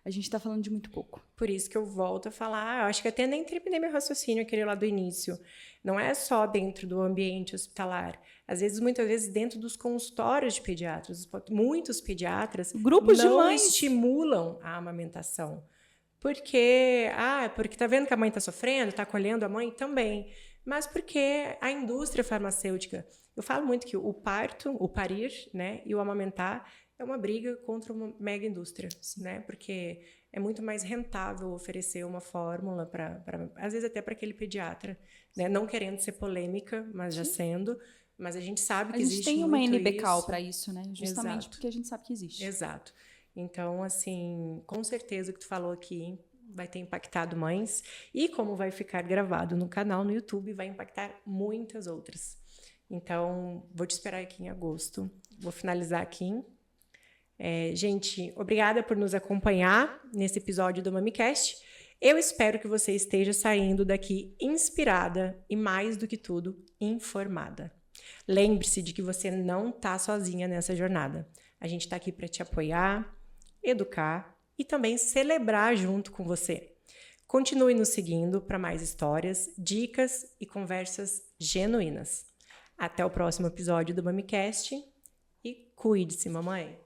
a gente está falando de muito pouco. Por isso que eu volto a falar, eu acho que até nem terminei meu raciocínio aquele lá do início. Não é só dentro do ambiente hospitalar. Às vezes, muitas vezes, dentro dos consultórios de pediatras. Muitos pediatras Grupos de não mães estimulam a amamentação. Porque tá vendo que a mãe está sofrendo, está acolhendo a mãe também. Mas porque a indústria farmacêutica... Eu falo muito que o parto, o parir, né, e o amamentar é uma briga contra uma mega indústria, né? Porque é muito mais rentável oferecer uma fórmula para às vezes até para aquele pediatra, né? Não querendo ser polêmica, mas já sendo. Mas a gente sabe que existe muito isso. A gente tem uma NBCAL para isso, né? Justamente Exato. porque a gente sabe que existe. Exato. Então, assim, com certeza o que tu falou aqui vai ter impactado mães. E como vai ficar gravado no canal no YouTube, vai impactar muitas outras. Então, vou te esperar aqui em agosto. Vou finalizar aqui. Gente, obrigada por nos acompanhar nesse episódio do MamiCast. Eu espero que você esteja saindo daqui inspirada e, mais do que tudo, informada. Lembre-se de que você não está sozinha nessa jornada. A gente está aqui para te apoiar, educar e também celebrar junto com você. Continue nos seguindo para mais histórias, dicas e conversas genuínas. Até o próximo episódio do MamiCast e cuide-se, mamãe!